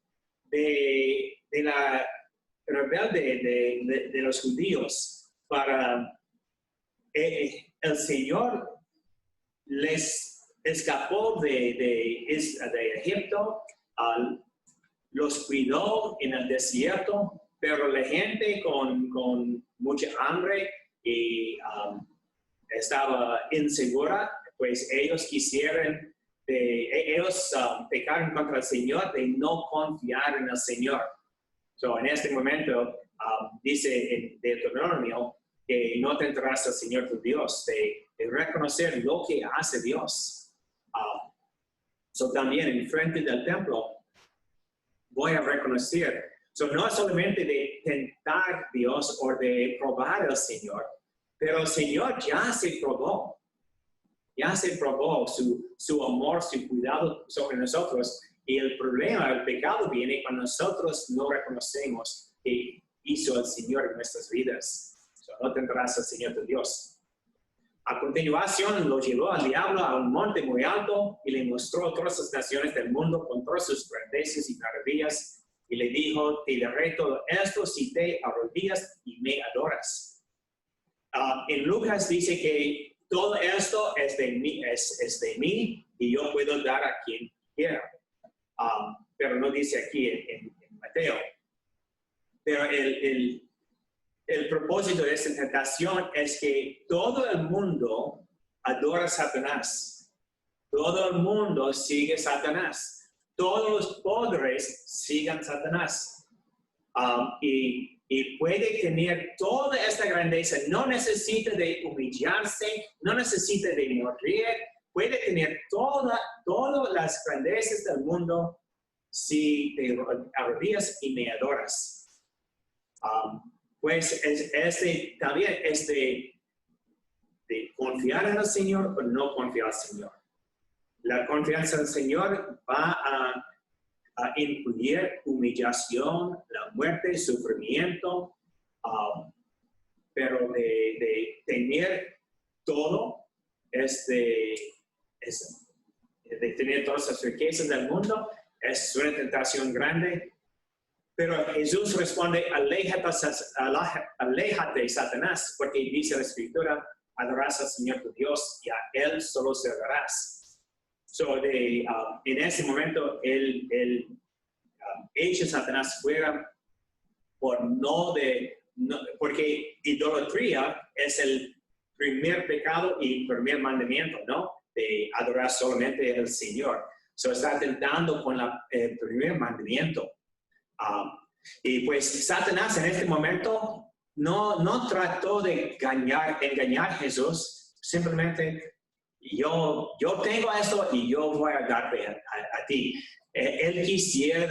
S1: de la rebelde de los judíos para el Señor les escapó de Egipto, los cuidó en el desierto, pero la gente con mucha hambre y estaba insegura, pues ellos pecaron contra el Señor de no confiar en el Señor. En este momento dice en Deuteronomio que no tentarás al Señor tu Dios, de reconocer lo que hace Dios. También en frente del templo voy a reconocer. No es solamente de tentar a Dios o de probar al Señor, pero el Señor ya se probó. Ya se probó su amor, su cuidado sobre nosotros. Y el problema, el pecado viene cuando nosotros no reconocemos que hizo el Señor en nuestras vidas. No tentarás al Señor tu Dios. A continuación lo llevó al diablo a un monte muy alto y le mostró todas las naciones del mundo con todas sus grandezas y maravillas y le dijo, te daré todo esto si te arrodillas y me adoras. En Lucas dice que todo esto es de mí y yo puedo dar a quien quiera. Pero no dice aquí en Mateo. Pero el propósito de esta tentación es que todo el mundo adora a Satanás. Todo el mundo sigue a Satanás. Todos los poderes siguen a Satanás. Y puede tener toda esta grandeza. No necesita de humillarse, no necesita de morir. Puede tener todas las grandezas del mundo si te arrodillas y me adoras. Pues también es de confiar en el Señor o no confiar en el Señor. La confianza en el Señor va a incluir humillación, la muerte, sufrimiento, pero de tener todo, de tener todas las riquezas del mundo, es una tentación grande. Pero Jesús responde, aléjate, Satanás, porque dice la Escritura, adorarás al Señor tu Dios y a Él solo servirás. En ese momento, Él echa a Satanás fuera porque idolatría es el primer pecado y primer mandamiento, ¿no? De adorar solamente al Señor. Está tentando con el primer mandamiento. Y pues Satanás en este momento no trató de engañar a Jesús, simplemente yo tengo esto y yo voy a darte a ti. Él quisiera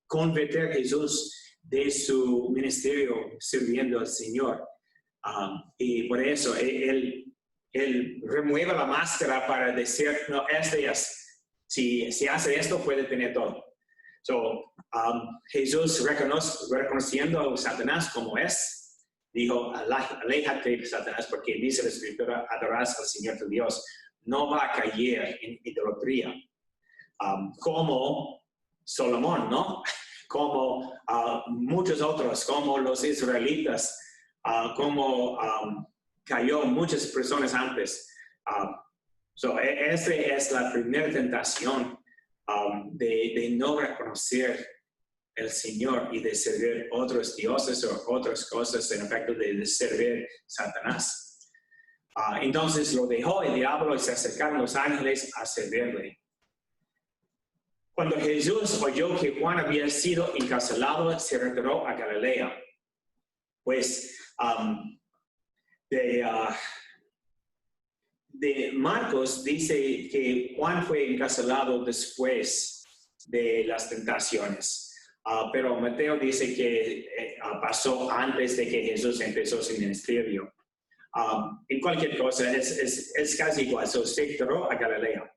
S1: convertir a Jesús de su ministerio sirviendo al Señor. Y por eso él remueve la máscara para decir, no, si hace esto puede tener todo. Jesús reconociendo a Satanás como es, dijo, aléjate, Satanás, porque dice la Escritura, adorarás al Señor tu Dios. No va a caer en idolatría. Como Salomón, ¿no? Como muchos otros, como los israelitas, como cayó muchas personas antes. Esa es la primera tentación. De no reconocer el Señor y de servir otros dioses o otras cosas, en efecto, de servir Satanás. Entonces lo dejó el diablo y se acercaron los ángeles a servirle. Cuando Jesús oyó que Juan había sido encarcelado, se retiró a Galilea. Pues de Marcos dice que Juan fue encarcelado después de las tentaciones, pero Mateo dice que pasó antes de que Jesús empezó su ministerio. En cualquier cosa es casi igual, se retiró a Galilea.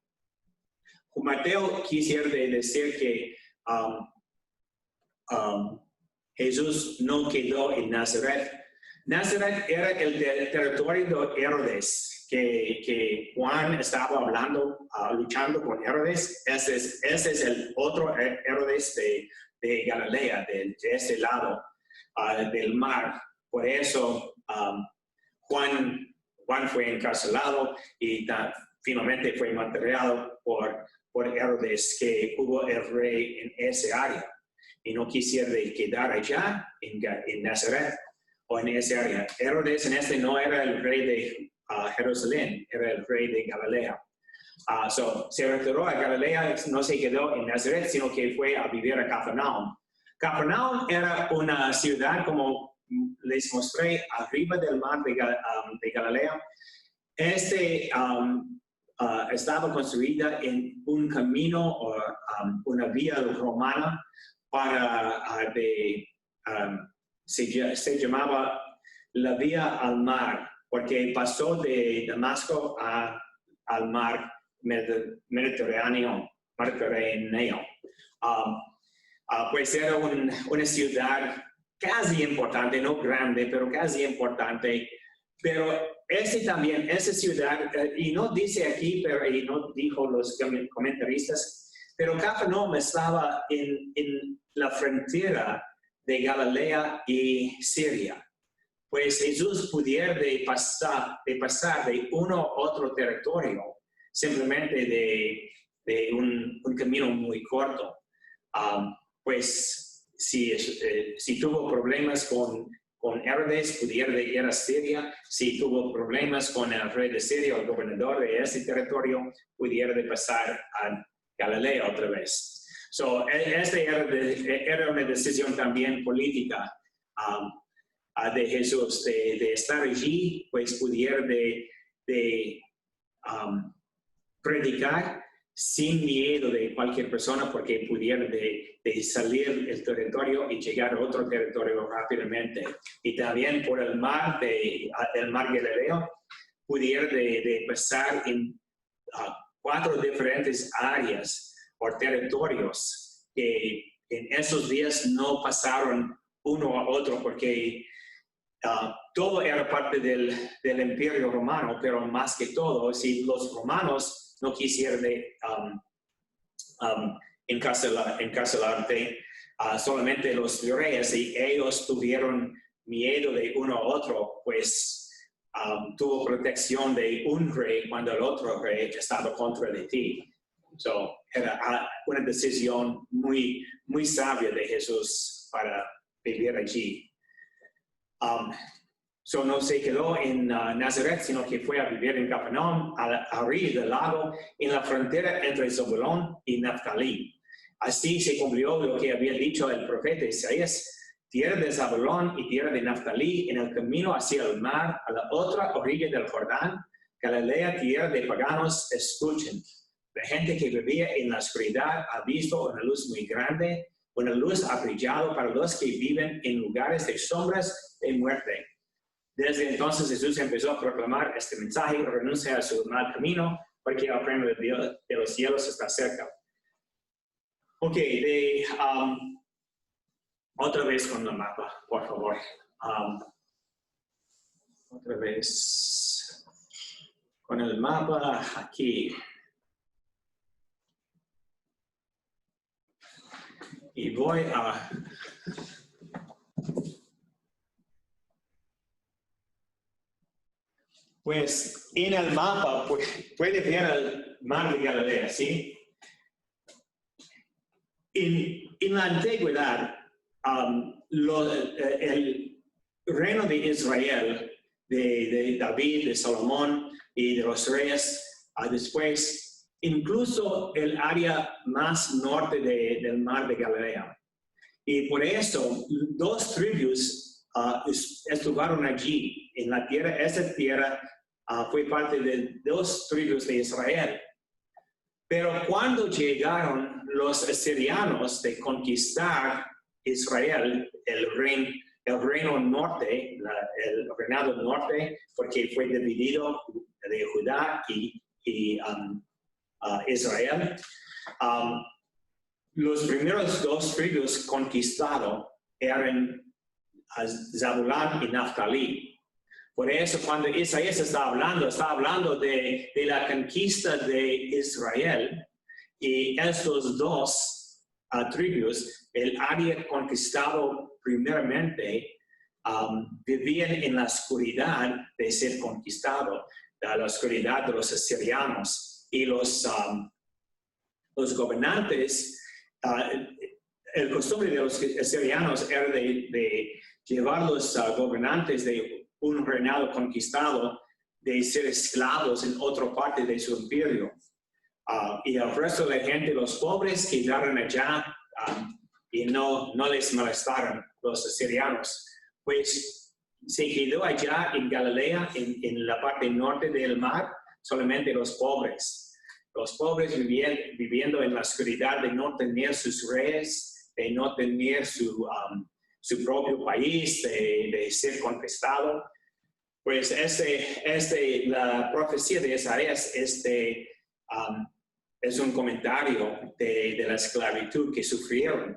S1: Mateo quisiera decir que Jesús no quedó en Nazaret. Nazaret era el territorio de Herodes, que Juan estaba luchando con Herodes. Ese es el otro Herodes de Galilea, de ese lado del mar. Por eso Juan fue encarcelado y finalmente fue materiado por Herodes, que hubo el rey en ese área. Y no quisiera quedar allá en Nazaret o en ese área. Herodes no era el rey de Jerusalén, era el rey de Galilea. Se retiró a Galilea, no se quedó en Nazaret, sino que fue a vivir a Capernaum. Capernaum era una ciudad, como les mostré, arriba del mar de Galilea. Estaba construida en un camino o una vía romana se llamaba la vía al mar, porque pasó de Damasco al mar Mediterráneo. Pues era una ciudad casi importante, no grande, pero casi importante, Pero también, esa ciudad, y no dice aquí, pero y no dijo los comentaristas, pero Capernaum estaba en la frontera de Galilea y Siria. Pues Jesús pudiera pasar de uno a otro territorio, simplemente de un camino muy corto. Pues si tuvo problemas con Herodes, pudiera ir a Siria. Si tuvo problemas con el rey de Siria, el gobernador de ese territorio, pudiera pasar a Galilea otra vez. So, esta era una decisión también política de Jesús, de estar allí, pues pudiera predicar sin miedo de cualquier persona, porque pudiera de salir del territorio y llegar a otro territorio rápidamente. Y también por el mar Galileo, pudiera de pasar en 4 diferentes áreas o territorios que en esos días no pasaron uno a otro, porque todo era parte del Imperio Romano, pero más que todo, si los romanos no quisieran encarcelarte, solamente los reyes, y ellos tuvieron miedo de uno a otro, pues tuvo protección de un rey cuando el otro rey estaba contra de ti. So, era una decisión muy, muy sabia de Jesús para vivir allí. No se quedó en Nazaret, sino que fue a vivir en Capernaum, a la orilla del lago, en la frontera entre Zabulón y Naftalí. Así se cumplió lo que había dicho el profeta Isaías: tierra de Zabulón y tierra de Naftalí, en el camino hacia el mar, a la otra orilla del Jordán, Galilea, tierra de paganos, escuchen. La gente que vivía en la oscuridad ha visto una luz muy grande, una luz ha brillado para los que viven en lugares de sombras de muerte. Desde entonces Jesús empezó a proclamar este mensaje: renuncia a su mal camino, porque el reino de los cielos está cerca. Ok, otra vez con el mapa, por favor. Otra vez con el mapa aquí. Y voy a... Pues en el mapa puede ver el mar de Galilea, ¿sí? En la antigüedad, el reino de Israel, de David, de Salomón y de los reyes, después incluso el área más norte del mar de Galilea. Y por eso 2 tribus estuvieron allí en la tierra. Esa tierra fue parte de 2 tribus de Israel. Pero cuando llegaron los asirianos de conquistar Israel, el reino norte, el reinado norte, porque fue dividido de Judá y Israel, los primeros 2 tribus conquistados eran Zabulón y Naftalí. Por eso cuando Isaías está hablando de la conquista de Israel, y estos 2 tribus, el área conquistado primeramente, vivían en la oscuridad de ser conquistado, la oscuridad de los asirianos. Y los gobernantes, el costumbre de los asirianos era de llevar los gobernantes de un reinado conquistado de ser esclavos en otra parte de su imperio. Y el resto de la gente, los pobres, quedaron allá y no les molestaron los asirianos. Pues se quedó allá en Galilea, en la parte norte del mar, solamente los pobres. Los pobres viviendo en la oscuridad de no tener sus reyes, de no tener su propio país, de ser conquistado. Pues la profecía de Isaías es un comentario de la esclavitud que sufrieron.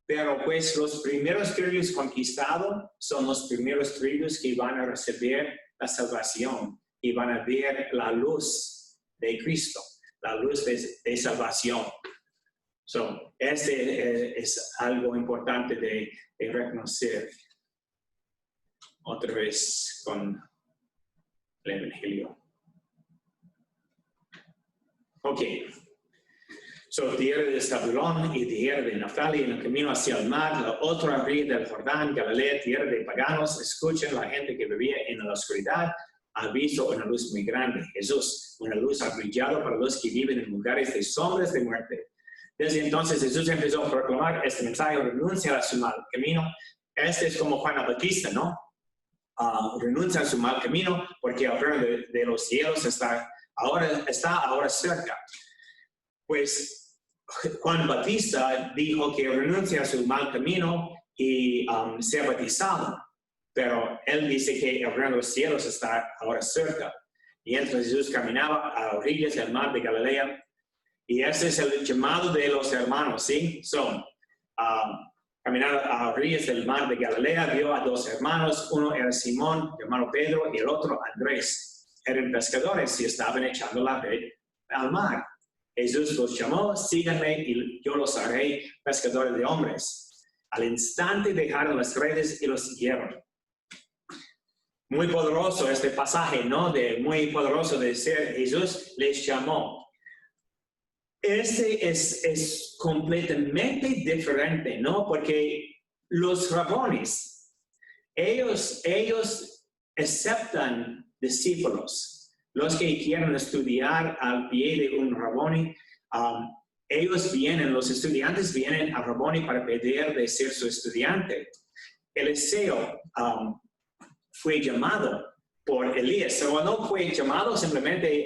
S1: Pero pues los primeros tribus conquistados son los primeros tribus que van a recibir la salvación y van a ver la luz de Cristo, la luz de salvación. So, es algo importante de reconocer otra vez con el Evangelio. Ok. So, tierra de Zabulón y tierra de Naftali, en el camino hacia el mar, la otra orilla del Jordán, Galilea, tierra de paganos, escuchen la gente que vivía en la oscuridad, ha visto una luz muy grande. Jesús, una luz ha brillado para los que viven en lugares de sombras de muerte. Desde entonces Jesús empezó a proclamar este mensaje: renuncia a su mal camino. Este es como Juan el Bautista, ¿no? Renuncia a su mal camino porque el reino de los cielos está ahora cerca. Pues Juan Bautista dijo que renuncia a su mal camino y sea bautizado. Pero él dice que el reino de los cielos está ahora cerca. Y entonces Jesús caminaba a orillas del mar de Galilea. Y ese es el llamado de los hermanos, ¿sí? Son, caminar a orillas del mar de Galilea, vio a dos hermanos. Uno era Simón, hermano Pedro, y el otro Andrés. Eran pescadores y estaban echando la red al mar. Jesús los llamó: síganme y yo los haré pescadores de hombres. Al instante dejaron las redes y los siguieron. Muy poderoso este pasaje, ¿no? Muy poderoso de ser. Jesús les llamó. Este es completamente diferente, ¿no? Porque los rabones, ellos aceptan discípulos. Los que quieren estudiar al pie de un raboni, los estudiantes vienen a raboni para pedir de ser su estudiante. Eliseo fue llamado por Elías, o no fue llamado, simplemente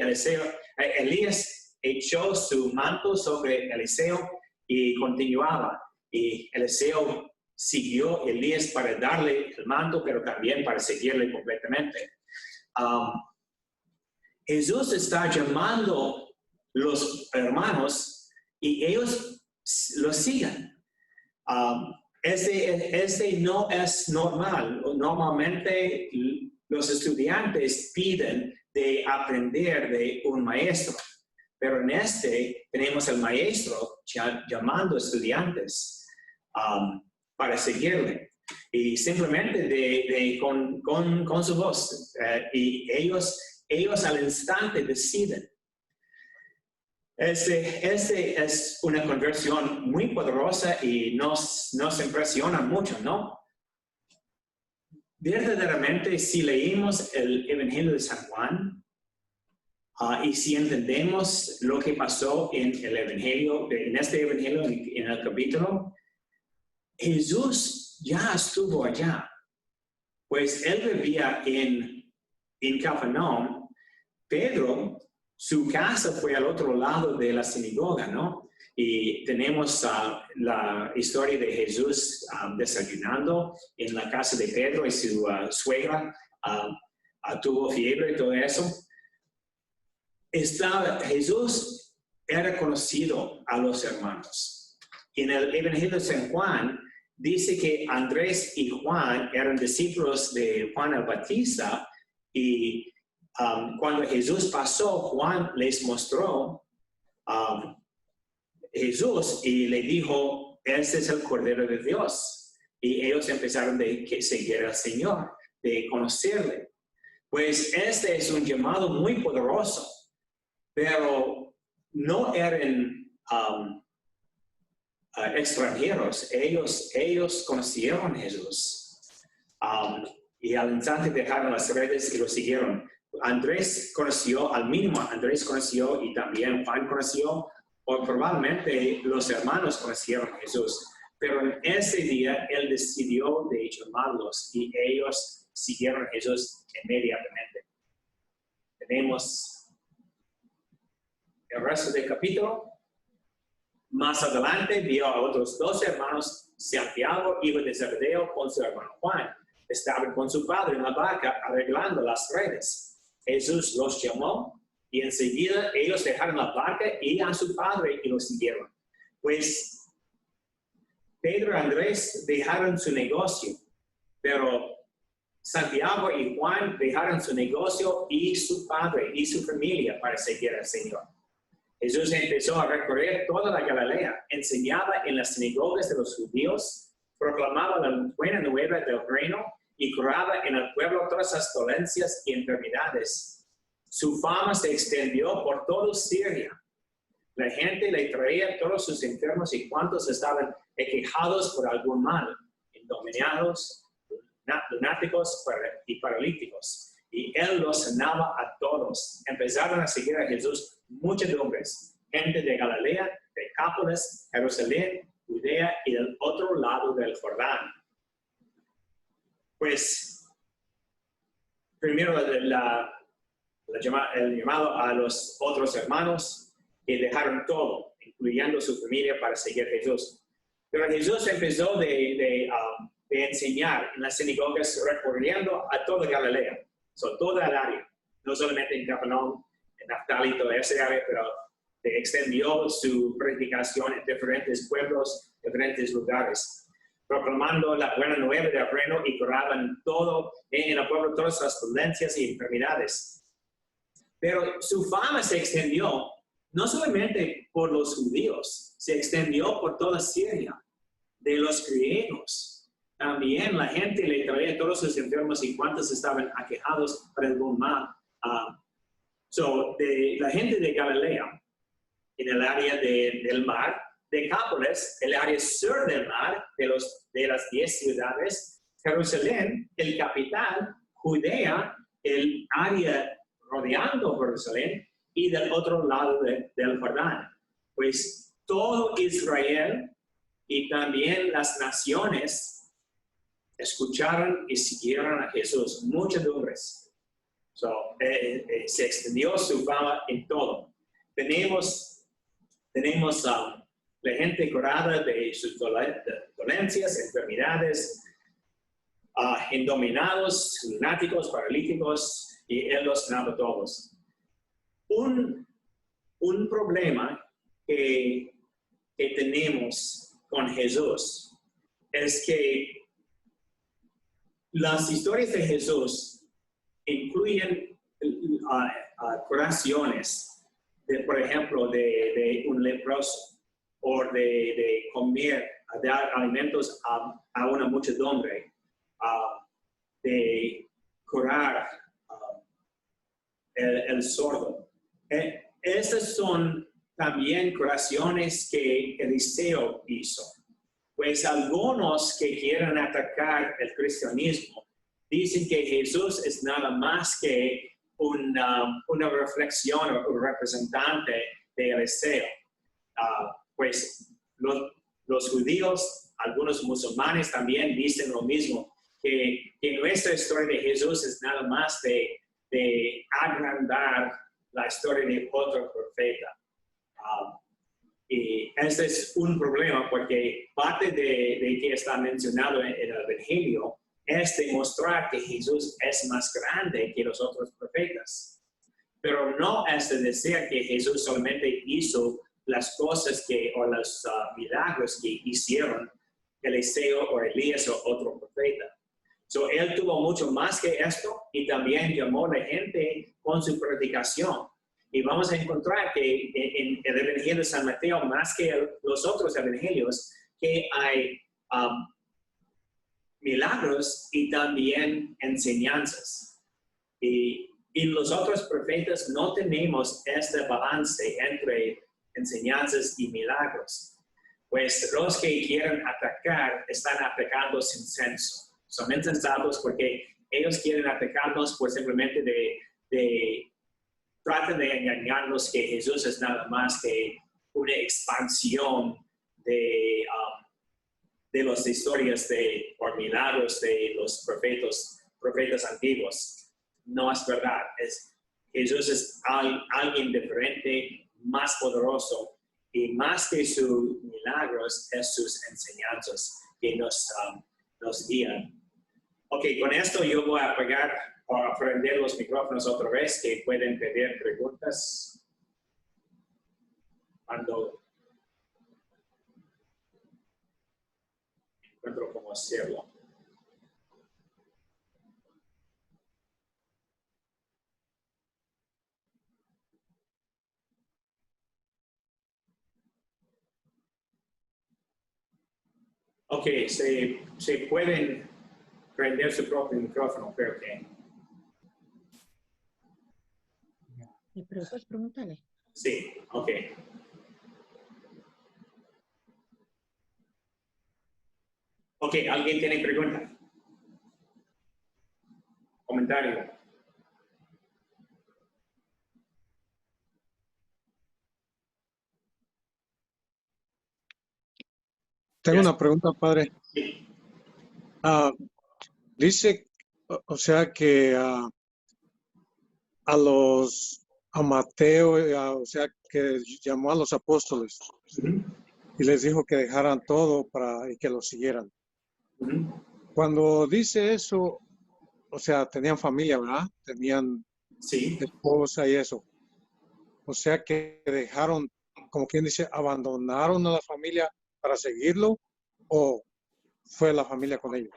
S1: Elías echó su manto sobre Eliseo y continuaba. Y Eliseo siguió a Elías para darle el manto, pero también para seguirle completamente. Jesús está llamando los hermanos y ellos los siguen. Este no es normal. Normalmente los estudiantes piden de aprender de un maestro, pero en tenemos el maestro llamando estudiantes para seguirle. Y simplemente con su voz. Y ellos al instante deciden. Este es una conversión muy poderosa y nos impresiona mucho, ¿no? Verdaderamente, si leímos el Evangelio de San Juan y si entendemos lo que pasó en este Evangelio, en el capítulo, Jesús ya estuvo allá. Pues él vivía en Capernaum. Pedro, su casa fue al otro lado de la sinagoga, ¿no? Y tenemos la historia de Jesús desayunando en la casa de Pedro y su suegra tuvo fiebre y todo eso. Jesús era conocido a los hermanos. En el Evangelio de San Juan dice que Andrés y Juan eran discípulos de Juan el Bautista. Y cuando Jesús pasó, Juan les mostró Jesús y le dijo: ese es el Cordero de Dios. Y ellos empezaron a seguir al Señor, de conocerle. Pues este es un llamado muy poderoso, pero no eran extranjeros. Ellos conocieron a Jesús. Y al instante dejaron las redes y lo siguieron. Andrés conoció y también Juan conoció, o probablemente los hermanos conocieron a Jesús. Pero en ese día él decidió de llamarlos y ellos siguieron a Jesús inmediatamente. Tenemos el resto del capítulo. Más adelante vio a otros dos hermanos, Santiago, hijo de Zebedeo, con su hermano Juan. Estaban con su padre en la barca arreglando las redes. Jesús los llamó y enseguida ellos dejaron la barca y a su padre y lo siguieron. Pues Pedro y Andrés dejaron su negocio, pero Santiago y Juan dejaron su negocio y su padre y su familia para seguir al Señor. Jesús empezó a recorrer toda la Galilea, enseñaba en las sinagogas de los judíos, proclamaba la buena nueva del reino y curaba en el pueblo todas las dolencias y enfermedades. Su fama se extendió por toda Siria. La gente le traía todos sus enfermos y cuantos estaban aquejados por algún mal, endemoniados, lunáticos y paralíticos. Y él los sanaba a todos. Empezaron a seguir a Jesús muchedumbres, gente de Galilea, Decápolis, Jerusalén, Judea y del otro lado del Jordán. Pues, primero el llamado a los otros hermanos que dejaron todo, incluyendo su familia, para seguir a Jesús. Pero Jesús empezó de enseñar en las sinagogas recorriendo a toda Galilea, toda el área, no solamente en Capernaum, en Naftali, toda esa área, pero extendió su predicación en diferentes pueblos, diferentes lugares, proclamando la buena nueva del reino y curaban todo en el pueblo, todas las dolencias y enfermedades. Pero su fama se extendió no solamente por los judíos, se extendió por toda Siria, de los griegos. También la gente le traía a todos sus enfermos y cuantos estaban aquejados por algún mal. De la gente de Galilea, en el área del mar, Decápolis, el área sur del mar, de las 10 ciudades, Jerusalén, el capital, Judea, el área rodeando Jerusalén, y del otro lado del Jordán. Pues todo Israel y también las naciones escucharon y siguieron a Jesús, muchedumbres. Se extendió su fama en todo. Tenemos la gente curada de sus dolencias, enfermedades, endemoniados, lunáticos, paralíticos, y Él los sanaba a todos. Un problema que tenemos con Jesús es que las historias de Jesús incluyen curaciones, por ejemplo, de un leproso o de comer, dar alimentos a una muchedumbre, de curar el sordo. Estas son también curaciones que Eliseo hizo. Pues algunos que quieren atacar el cristianismo dicen que Jesús es nada más que una reflexión o un representante de Eliseo. Pues los judíos, algunos musulmanes también dicen lo mismo, que nuestra historia de Jesús es nada más de agrandar la historia de otro profeta. Y este es un problema porque parte de que está mencionado en el Evangelio es demostrar que Jesús es más grande que los otros profetas. Pero no es de decir que Jesús solamente hizo las cosas o los milagros que hicieron Eliseo o Elías o otro profeta. Él tuvo mucho más que esto y también llamó a la gente con su predicación. Y vamos a encontrar que en el Evangelio de San Mateo, más que los otros evangelios, que hay milagros y también enseñanzas. Y los otros profetas no tenemos este balance entre enseñanzas y milagros. Pues los que quieren atacar están atacando sin censo. Son insensatos porque ellos quieren atacarnos por simplemente tratan de engañarnos que Jesús es nada más que una expansión de las historias o milagros de los profetas antiguos. No es verdad. Jesús es alguien diferente, más poderoso, y más que sus milagros es sus enseñanzas que nos guían. Ok, con esto yo voy a apagar o prender los micrófonos otra vez, que pueden pedir preguntas cuando encuentro cómo hacerlo. Ok, se pueden prender su propio micrófono, pero que
S4: Pero después pregúntale.
S1: sí, ok. Ok, ¿alguien tiene pregunta? Comentario.
S5: Tengo
S1: Yes.
S5: una pregunta, padre.
S1: Sí.
S5: Dice, o sea que a Mateo, o sea que llamó a los apóstoles
S1: Ujú,
S5: y les dijo que dejaran todo y que lo siguieran.
S1: ujú.
S5: Cuando dice eso, o sea, tenían familia, ¿verdad? Tenían
S1: Sí.
S5: esposa y eso. O sea que dejaron, como quien dice, abandonaron a la familia para seguirlo, o fue la familia con ellos.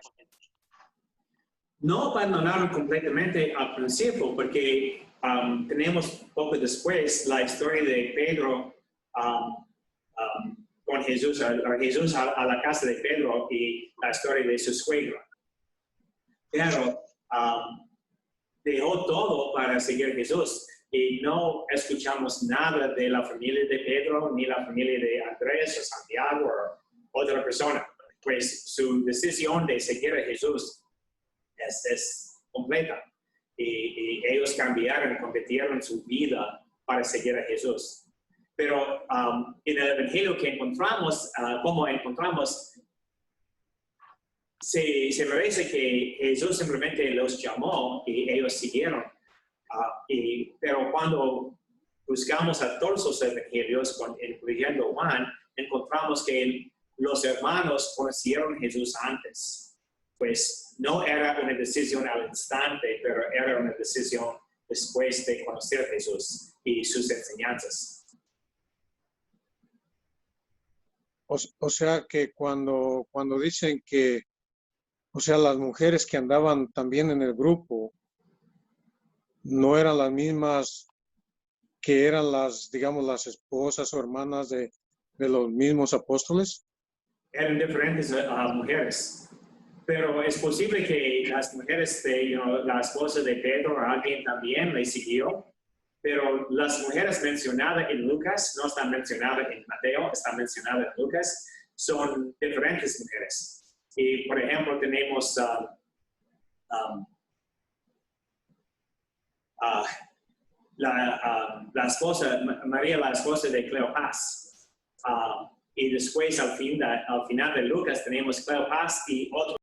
S1: No abandonaron completamente al principio, porque tenemos poco después la historia de Pedro con Jesús, Jesús a la casa de Pedro y la historia de su suegra. Pero dejó todo para seguir a Jesús y no escuchamos nada de la familia de Pedro ni la familia de Andrés o Santiago o otra persona. Pues su decisión de seguir a Jesús es completa. Y ellos cambiaron, convirtieron su vida para seguir a Jesús. Pero en el Evangelio que encontramos, como encontramos, se parece que Jesús simplemente los llamó y ellos siguieron. Pero cuando buscamos a todos los evangelios, incluyendo Juan, encontramos que los hermanos conocieron a Jesús antes. Pues no era una decisión al instante, pero era una decisión después de conocer a Jesús y sus enseñanzas.
S5: O sea que cuando dicen que, o sea, las mujeres que andaban también en el grupo no eran las mismas que eran las, digamos, las esposas o hermanas de los mismos apóstoles.
S1: Eran diferentes mujeres. Pero es posible que las mujeres la esposa de Pedro, alguien también le siguió. Pero las mujeres mencionadas en Lucas no están mencionadas en Mateo, están mencionadas en Lucas, son diferentes mujeres. Y por ejemplo, tenemos la esposa, María, la esposa de Cleopas. Y después, al final de Lucas, tenemos Cleopas y otro